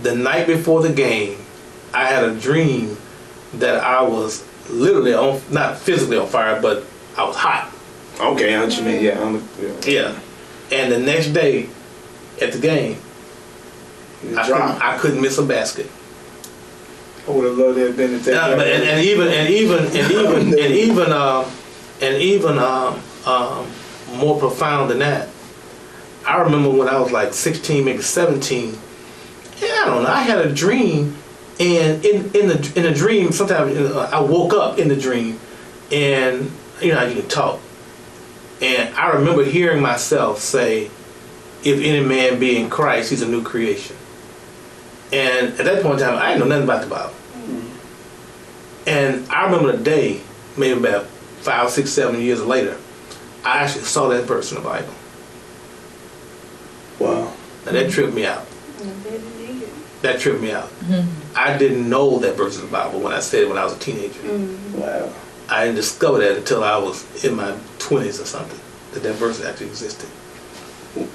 the night before the game, I had a dream that I was literally not physically on fire, but I was hot. Okay, I know what you mean. Yeah. And the next day at the game, I couldn't miss a basket. I would have loved to have been at that. And even more profound than that, I remember when I was like 16, maybe 17. I don't know. I had a dream, and in the dream, sometimes I woke up in the dream, and you know, you can talk, and I remember hearing myself say, "If any man be in Christ, he's a new creation." And at that point in time, I didn't know nothing about the Bible, And I remember the day, maybe about 5, 6, 7 years later, I actually saw that verse in the Bible. Wow. And that tripped me out. That tripped me out. I didn't know that verse in the Bible when I said it when I was a teenager. Wow. I didn't discover that until I was in my 20s or something, that verse actually existed.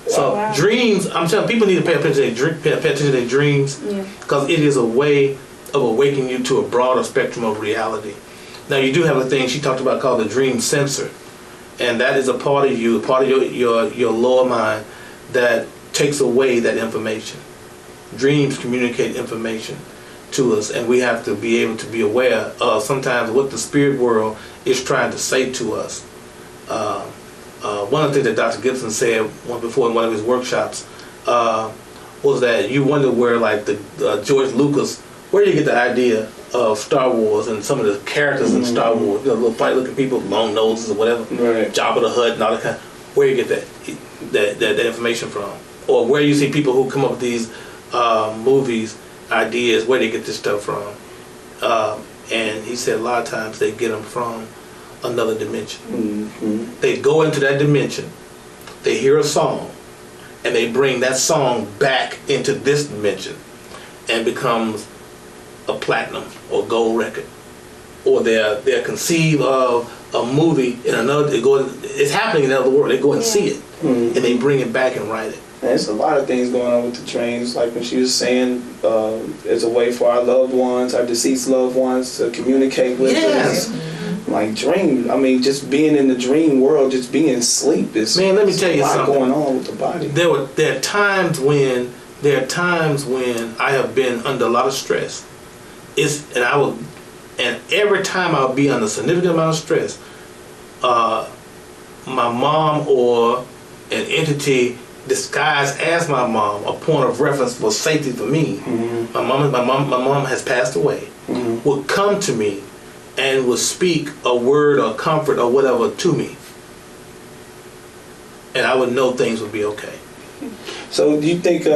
So dreams, I'm telling people need to pay attention to their dreams, because it is a way of awakening you to a broader spectrum of reality. Now you do have a thing she talked about called the dream sensor, and that is a part of you, part of your lower mind that takes away that information. Dreams communicate information to us, and we have to be able to be aware of sometimes what the spirit world is trying to say to us. One of the things that Dr. Gibson said before in one of his workshops was that you wonder where, like the George Lucas, where did he get the idea of Star Wars and some of the characters in Star Wars? You know, little funny looking people, long noses or whatever, Jabba the Hutt and all that kind. Where you get that information from, or where you see people who come up with these movies, ideas, where they get this stuff from. And he said a lot of times they get them from another dimension. They go into that dimension, they hear a song, and they bring that song back into this dimension, and becomes a platinum or gold record. Or they're conceive of a movie in another. It's happening in another world. They go and see it, and they bring it back and write it. There's a lot of things going on with the dreams, like when she was saying, it's a way for our loved ones, our deceased loved ones, to communicate with us. Like dream, I mean, just being in the dream world, just being asleep is. Man, let me tell you something. Going on with the body. There are times when I have been under a lot of stress. And every time I'll be under a significant amount of stress, my mom or an entity disguised as my mom, a point of reference for safety for me. My mom has passed away. Would come to me and would speak a word or comfort or whatever to me, and I would know things would be okay. So do you think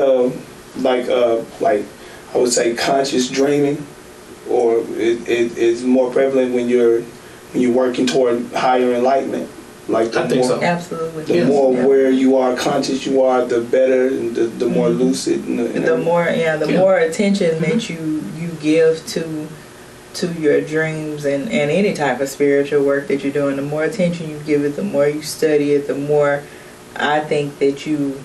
like I would say conscious dreaming, or it's more prevalent when you're working toward higher enlightenment? Like I think so. Absolutely. The more aware you are, conscious you are, the better, and the more lucid. The more attention that you give to your dreams and any type of spiritual work that you're doing, the more attention you give it, the more you study it, the more I think that you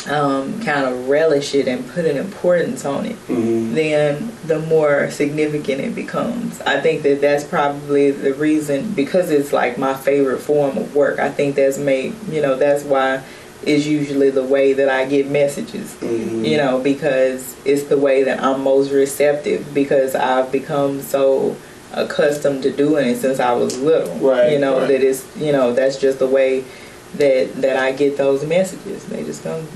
kind of relish it and put an importance on it, then the more significant it becomes. I think that that's probably the reason, because it's like my favorite form of work. I think that's that's why it's usually the way that I get messages, because it's the way that I'm most receptive, because I've become so accustomed to doing it since I was little. That it's, that's just the way that I get those messages. They just come,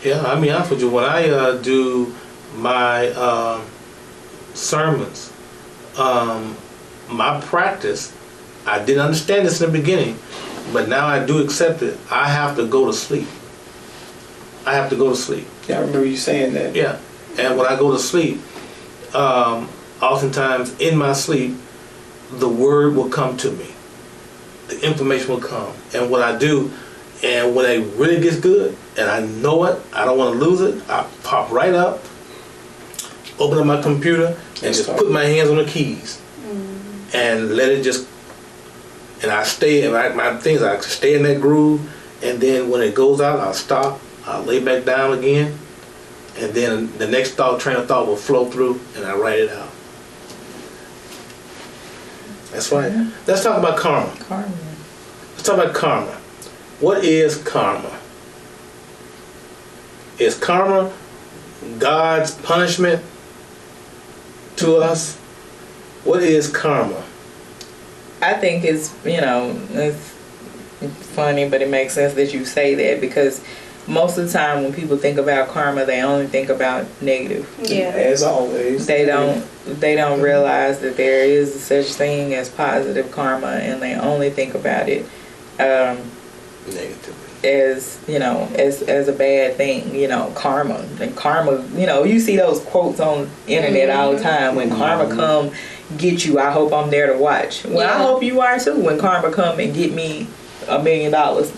Yeah, I mean, honest with you, when I do my sermons, my practice, I didn't understand this in the beginning, but now I do accept it. I have to go to sleep. Yeah, I remember you saying that. Yeah, and when I go to sleep, oftentimes in my sleep, the word will come to me. The information will come, and what I do, and when it really gets good, and I know it, I don't want to lose it, I pop right up, open up my computer, and just put my hands on the keys, and let it just, and I stay, and my things, I stay in that groove, and then when it goes out, I'll stop, I'll lay back down again, and then the next train of thought will flow through, and I write it out. That's right. Let's talk about karma. Let's talk about karma. What is karma? Is karma God's punishment to us? What is karma? I think it's funny, but it makes sense that you say that, because most of the time when people think about karma, they only think about negative. Yeah. As always. They don't realize that there is such thing as positive karma, and they only think about it negatively. As a bad thing, karma. And karma, you see those quotes on internet all the time. When karma come, get you. I hope I'm there to watch. Well, I Yeah. hope you are too when karma come and get me $1 million.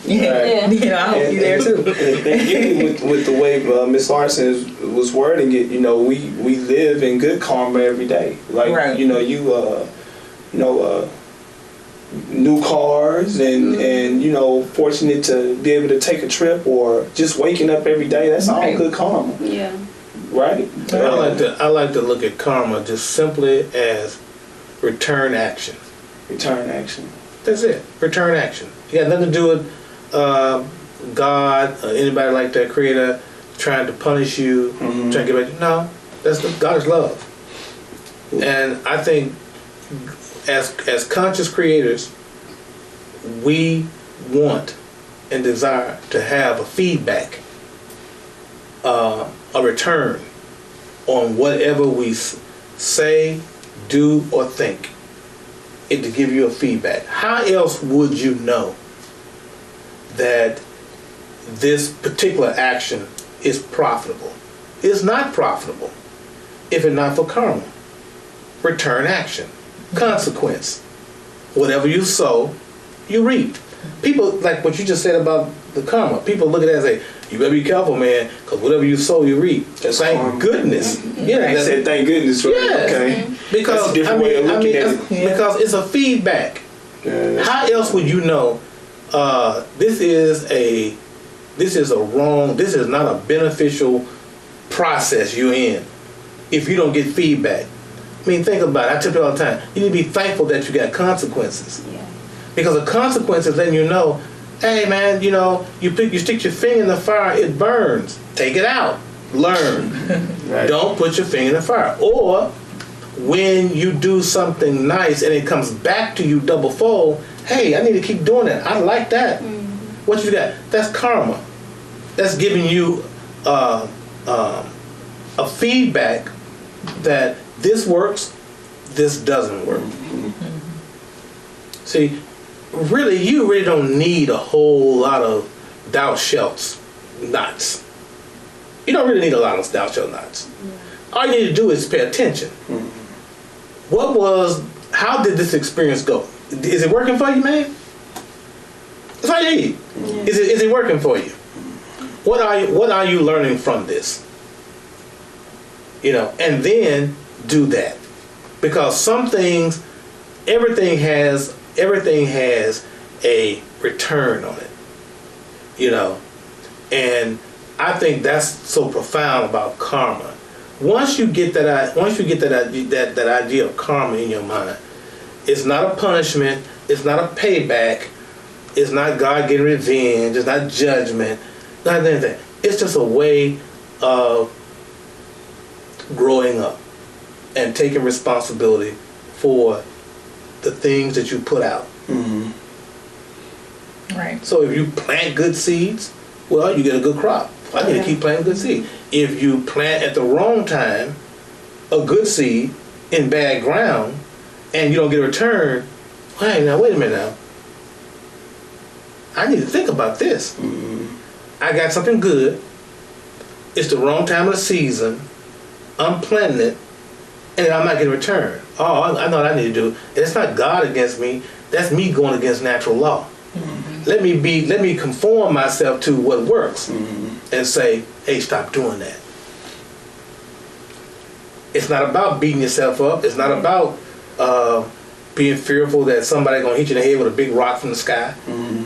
Yeah. You know, I hope you there too. And with the way Miss Larsen was wording it, you know, we live in good karma every day. Like, Right. you know, new cars and you know, fortunate to be able to take a trip or just waking up every day. That's all Right. good karma, Yeah. right? I like to look at karma just simply as return action. Return action. That's it. Return action. You got nothing to do with God, anybody like that, creator, trying to punish you, trying to get back. No, God is love. And I think as conscious creators, we want and desire to have a feedback, a return on whatever we say, do, or think. It to give you a feedback. How else would you know that this particular action is profitable? It's not profitable if it's not for karma. Return action. Consequence. Whatever you sow, you reap. People, like what you just said about the karma, people look at it as you better be careful, man, because whatever you sow, you reap. Thank karma. goodness. Yeah, I said thank goodness, right? Yeah. Okay. because That's a different way of looking at it. because it's a feedback. Yeah, How else would you know this is not a beneficial process you're in if you don't get feedback? I mean, think about it. I tell people all the time, you need to be thankful that you got consequences. Yeah. Because the consequences letting you know, hey man, you know, you stick your finger in the fire, it burns. Take it out. Learn. Right. Don't put your finger in the fire. Or when you do something nice and it comes back to you double fold, hey, I need to keep doing that. I like that. What you got? That's karma. That's giving you a feedback that this works, this doesn't work. See, really, you really don't need a whole lot of thou shalt knots. You don't really need a lot of thou shalt knots. All you need to do is pay attention. How did this experience go? Is it working for you, man? That's all you need. Is it working for you? What are you learning from this? You know, and then do that. Because some things, everything has a return on it. You know, and I think that's so profound about karma. Once you get that idea of karma in your mind, it's not a punishment, it's not a payback, it's not God getting revenge, it's not judgment, not anything. It's just a way of growing up and taking responsibility for the things that you put out. Right. So if you plant good seeds, well, you get a good crop. I need to keep planting good seed. If you plant at the wrong time a good seed in bad ground and you don't get a return, hey, now wait a minute now. I need to think about this. I got something good. It's the wrong time of the season. I'm planting it, and I'm not getting a return. Oh, I know what I need to do. It's not God against me. That's me going against natural law. Let me conform myself to what works and say, hey, stop doing that. It's not about beating yourself up. It's not about being fearful that somebody's going to hit you in the head with a big rock from the sky.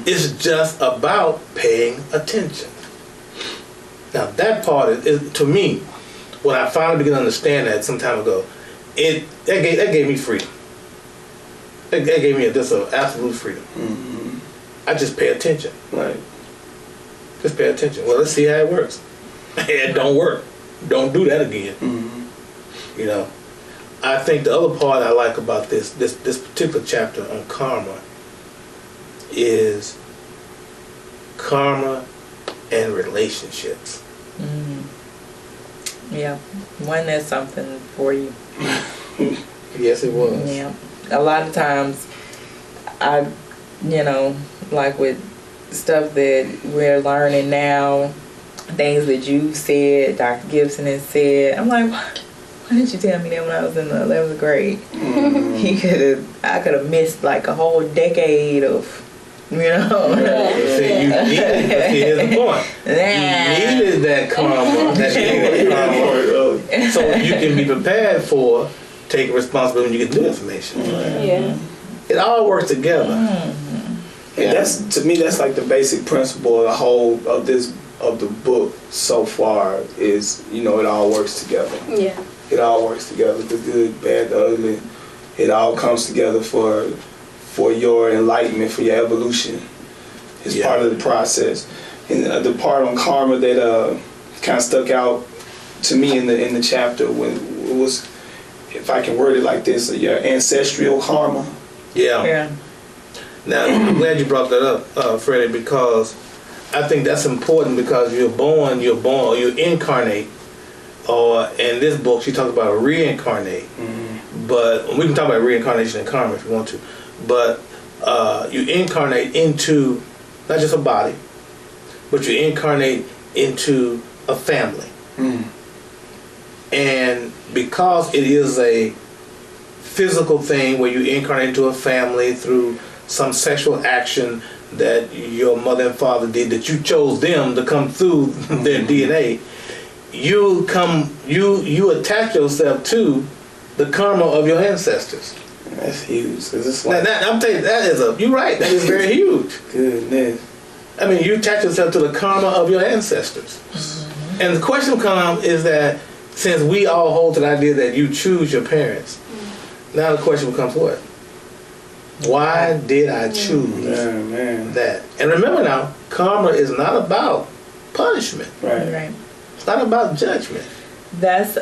It's just about paying attention. Now, that part is to me, when I finally began to understand that some time ago, that gave me freedom. That gave me just an absolute freedom. I just pay attention. Right. Just pay attention. Well, let's see how it works. It don't work. Don't do that again. You know, I think the other part I like about this particular chapter on karma is karma and relationships. Yeah, one that's something for you. Yes, it was. Yeah, a lot of times, like with stuff that we're learning now, things that you said, Dr. Gibson has said, I'm like, why didn't you tell me that when I was in the 11th grade? I could have missed like a whole decade of, you know. See, you needed, but see, here's the point. You needed that karma, so you can be prepared for taking responsibility when you get new information. Yeah. It all works together. And that's, to me, that's like the basic principle of the whole of the book so far is, you know, it all works together. Yeah. It all works together. The good, bad, the ugly. It all comes together for your enlightenment, for your evolution. It's part of the process. And the part on karma that kind of stuck out to me in the chapter when it was, if I can word it like this, your ancestral karma. Yeah. Now, I'm glad you brought that up, Freddie, because I think that's important because you're born, or you incarnate, or in this book she talks about reincarnate. But we can talk about reincarnation and karma if you want to. But you incarnate into not just a body, but you incarnate into a family. And because it is a physical thing where you incarnate into a family through some sexual action that your mother and father did, that you chose them to come through their DNA, you attach yourself to the karma of your ancestors. That's huge. Cause it's like, now, I'm telling you, you're right, that is very huge. Goodness. I mean, you attach yourself to the karma of your ancestors. And the question comes is that since we all hold to the idea that you choose your parents, now the question becomes what? Why did I choose that? And remember now, karma is not about punishment. Right. It's not about judgment. That's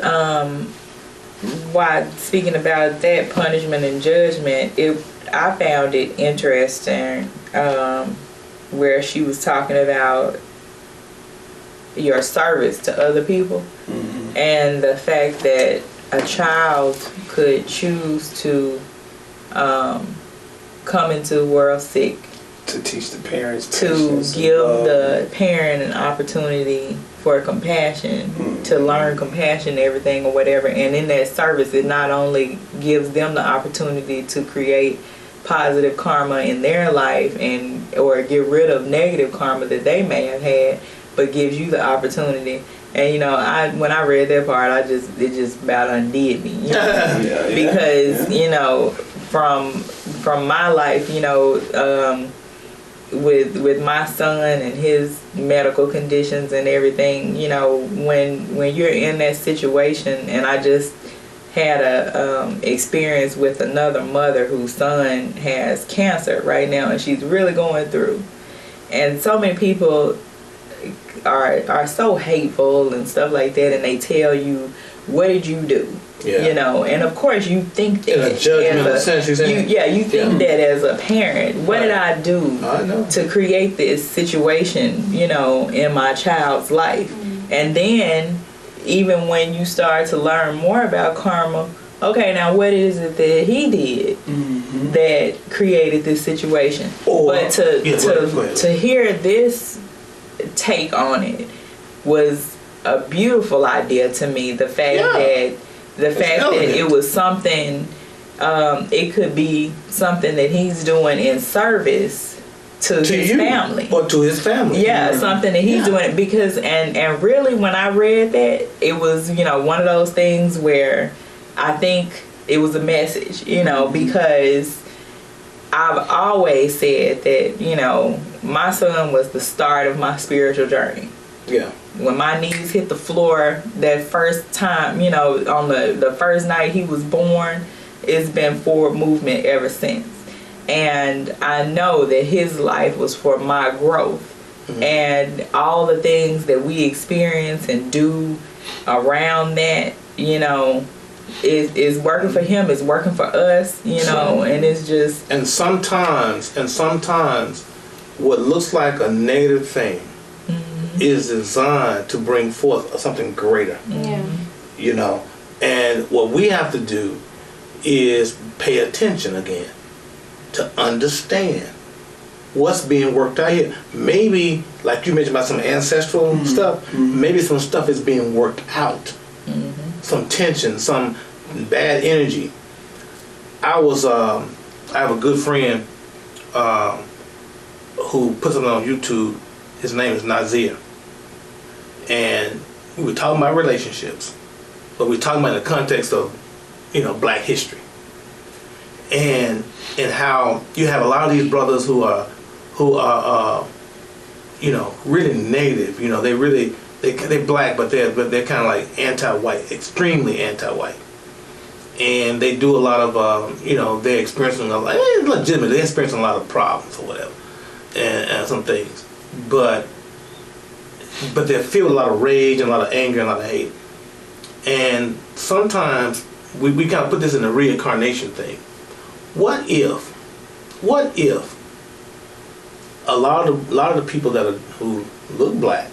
why, speaking about that punishment and judgment, I found it interesting where she was talking about your service to other people and the fact that a child could choose to come into the world sick, to teach the parents, to give the parent an opportunity for compassion, to learn compassion and everything or whatever. And in that service, it not only gives them the opportunity to create positive karma in their life or get rid of negative karma that they may have had, but gives you the opportunity. And you know, when I read that part, it just about undid me, you know? Because you know, from my life, you know, with my son and his medical conditions and everything, you know, when you're in that situation, and I just had a experience with another mother whose son has cancer right now, and she's really going through, and so many people are so hateful and stuff like that, and they tell you, what did you do? You know, and of course you think that in a judgmental sense, you think that as a parent, what did I do to create this situation, you know, in my child's life? And then even when you start to learn more about karma, okay, now what is it that he did that created this situation? But to hear this take on it was a beautiful idea to me. The fact that it was something, it could be something that he's doing in service to his family. Or to his family. Yeah, something that he's doing, because, and really when I read that, it was, you know, one of those things where I think it was a message, you know, because I've always said that, you know, my son was the start of my spiritual journey. Yeah. When my knees hit the floor that first time, you know, on the first night he was born, it's been forward movement ever since. And I know that his life was for my growth. And all the things that we experience and do around that, you know, is working for him, is working for us, you know, and it's just... And sometimes what looks like a negative thing is designed to bring forth something greater. You know, and what we have to do is pay attention again to understand what's being worked out here. Maybe, like you mentioned about some ancestral stuff, maybe some stuff is being worked out some tension, some bad energy. I have a good friend who puts it on YouTube. His name is Nazir. And we were talking about relationships, but we were talking about in the context of, Black history. And how you have a lot of these brothers who are really negative. They're Black, but they're kind of like anti-white, extremely anti-white. And they do a lot of, they're experiencing legitimately, they're experiencing a lot of problems or whatever, and some things. But they feel a lot of rage and a lot of anger and a lot of hate. And sometimes we kind of put this in a reincarnation thing. What if a lot of the people who look Black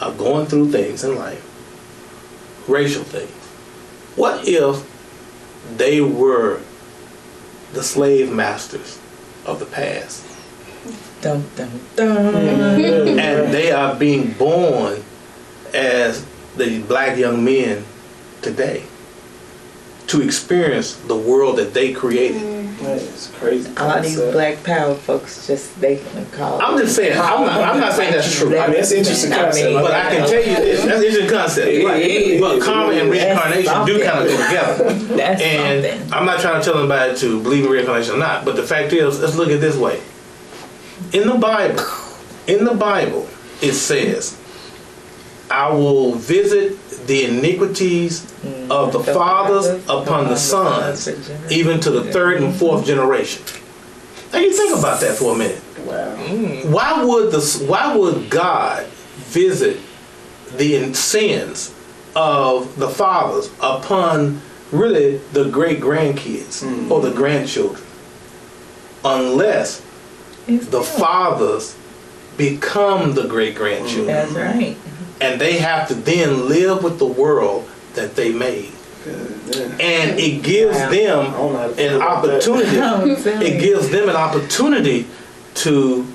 are going through things in life, racial things? What if they were the slave masters of the past? Dun, dun, dun. And they are being born as the Black young men today to experience the world that they created. It's crazy. A lot of these Black Power folks they call. I'm just saying. I'm not saying that's true. I mean, it's an interesting concept. But I can tell you this. That's an interesting concept. But karma and reincarnation do kind of go together. That's and something. I'm not trying to tell anybody to believe in reincarnation or not. But the fact is, let's look at it this way. In the Bible, it says, "I will visit the iniquities of the fathers upon the sons, even to the third and fourth generation." Now you think about that for a minute. Wow. Why would God visit the sins of the fathers upon really the great grandkids or the grandchildren, unless the fathers become the great grandchildren? That's right. And they have to then live with the world that they made. And it gives them an opportunity. It gives them an opportunity to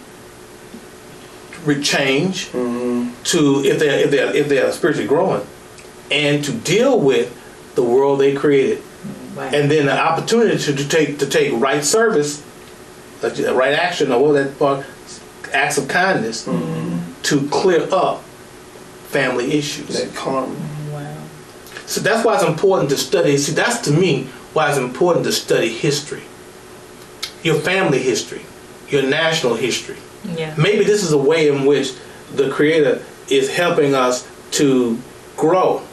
change, to if they are spiritually growing, and to deal with the world they created. Wow. And then the opportunity to take right service, right action, or what that part, acts of kindness, to clear up family issues. That karma. Wow. So that's why it's important to study. See, that's to me why it's important to study history. Your family history, your national history. Yeah. Maybe this is a way in which the Creator is helping us to grow.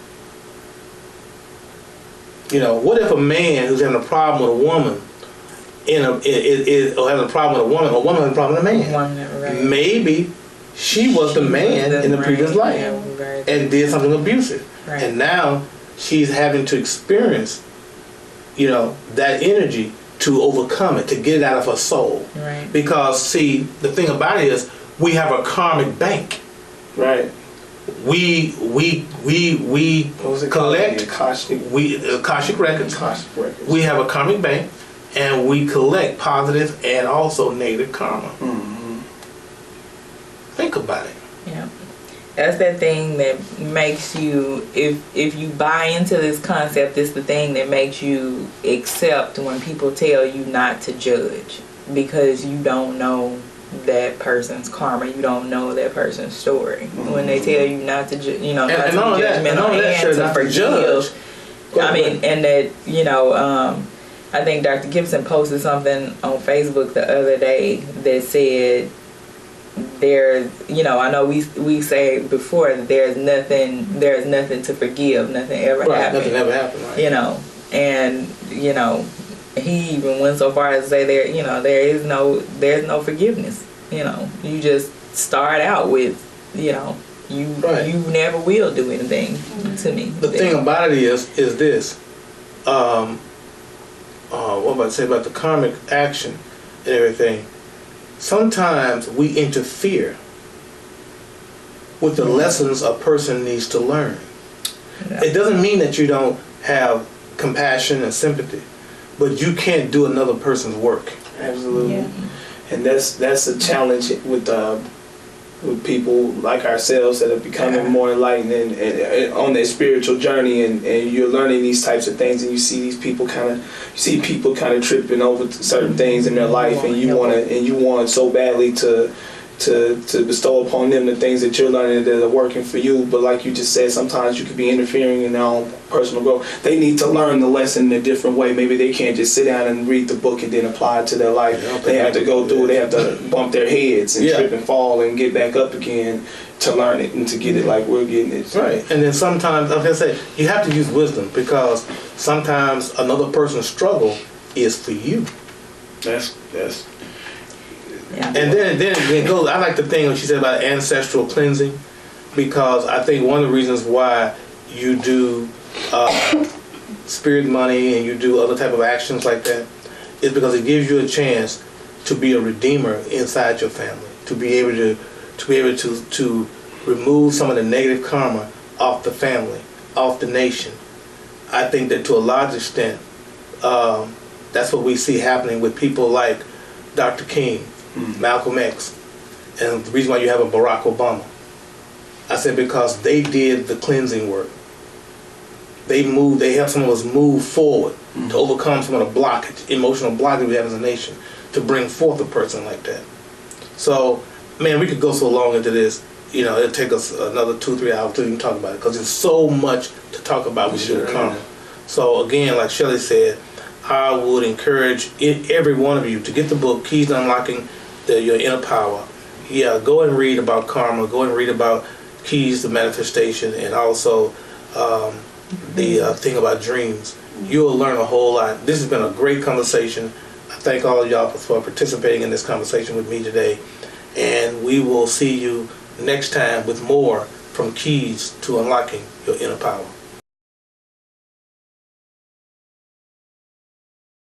What if a man who's having a problem with a woman or having a problem with a woman, or a woman having a problem with a man? Right. Maybe she was the man in the previous life and did something abusive. Right. And now she's having to experience, that energy to overcome it, to get it out of her soul. Right. Because, see, the thing about it is, we have a karmic bank. Right. We collect Akashic records. We have a karmic bank, and we collect positive and also negative karma. Mm-hmm. Think about it. Yeah. That's that thing that makes you, if you buy into this concept, it's the thing that makes you accept when people tell you not to judge, because you don't know that person's karma, you don't know that person's story. Mm-hmm. When they tell you not to, not to be and judgmental to forgive. I mean, and that, I think Dr. Gibson posted something on Facebook the other day that said, I know we say before that there's nothing to forgive, nothing ever happened. Nothing ever happened, right? And he even went so far as to say there's no forgiveness. You just start out with, you never will do anything to me. The thing about it is this. What am I about to say about the karmic action and everything? Sometimes we interfere with the lessons a person needs to learn. Yeah. It doesn't mean that you don't have compassion and sympathy, but you can't do another person's work. Absolutely. Yeah. And that's a challenge with with people like ourselves that are becoming more enlightened and on their spiritual journey, and you're learning these types of things, and you see these people kind of tripping over certain things in their life, and you want so badly to bestow upon them the things that you're learning that are working for you. But like you just said, sometimes you could be interfering in their own personal growth. They need to learn the lesson in a different way. Maybe they can't just sit down and read the book and then apply it to their life. They have to go through it. They have to bump their heads and trip and fall and get back up again to learn it and to get it like we're getting it. Right. And then sometimes, like I say, you have to use wisdom, because sometimes another person's struggle is for you. That's Yeah. And then it goes, I like the thing when she said about ancestral cleansing, because I think one of the reasons why you do spirit money and you do other type of actions like that is because it gives you a chance to be a redeemer inside your family, to be able to remove some of the negative karma off the family, off the nation. I think that to a large extent, that's what we see happening with people like Dr. King, Malcolm X, and the reason why you have a Barack Obama. I said because they did the cleansing work. They helped some of us move forward to overcome some of the blockage, emotional blockage we have as a nation, to bring forth a person like that. So, man, we could go so long into this. You know, it'll take us another 2-3 hours to even talk about it, because there's so much to talk about with your karma. So again, like Shelley said, I would encourage every one of you to get the book, Keys to Unlocking Your Inner Power. Yeah, go and read about karma. Go and read about keys to manifestation, and also the thing about dreams. You'll learn a whole lot. This has been a great conversation. I thank all of y'all for participating in this conversation with me today. And we will see you next time with more from Keys to Unlocking Your Inner Power.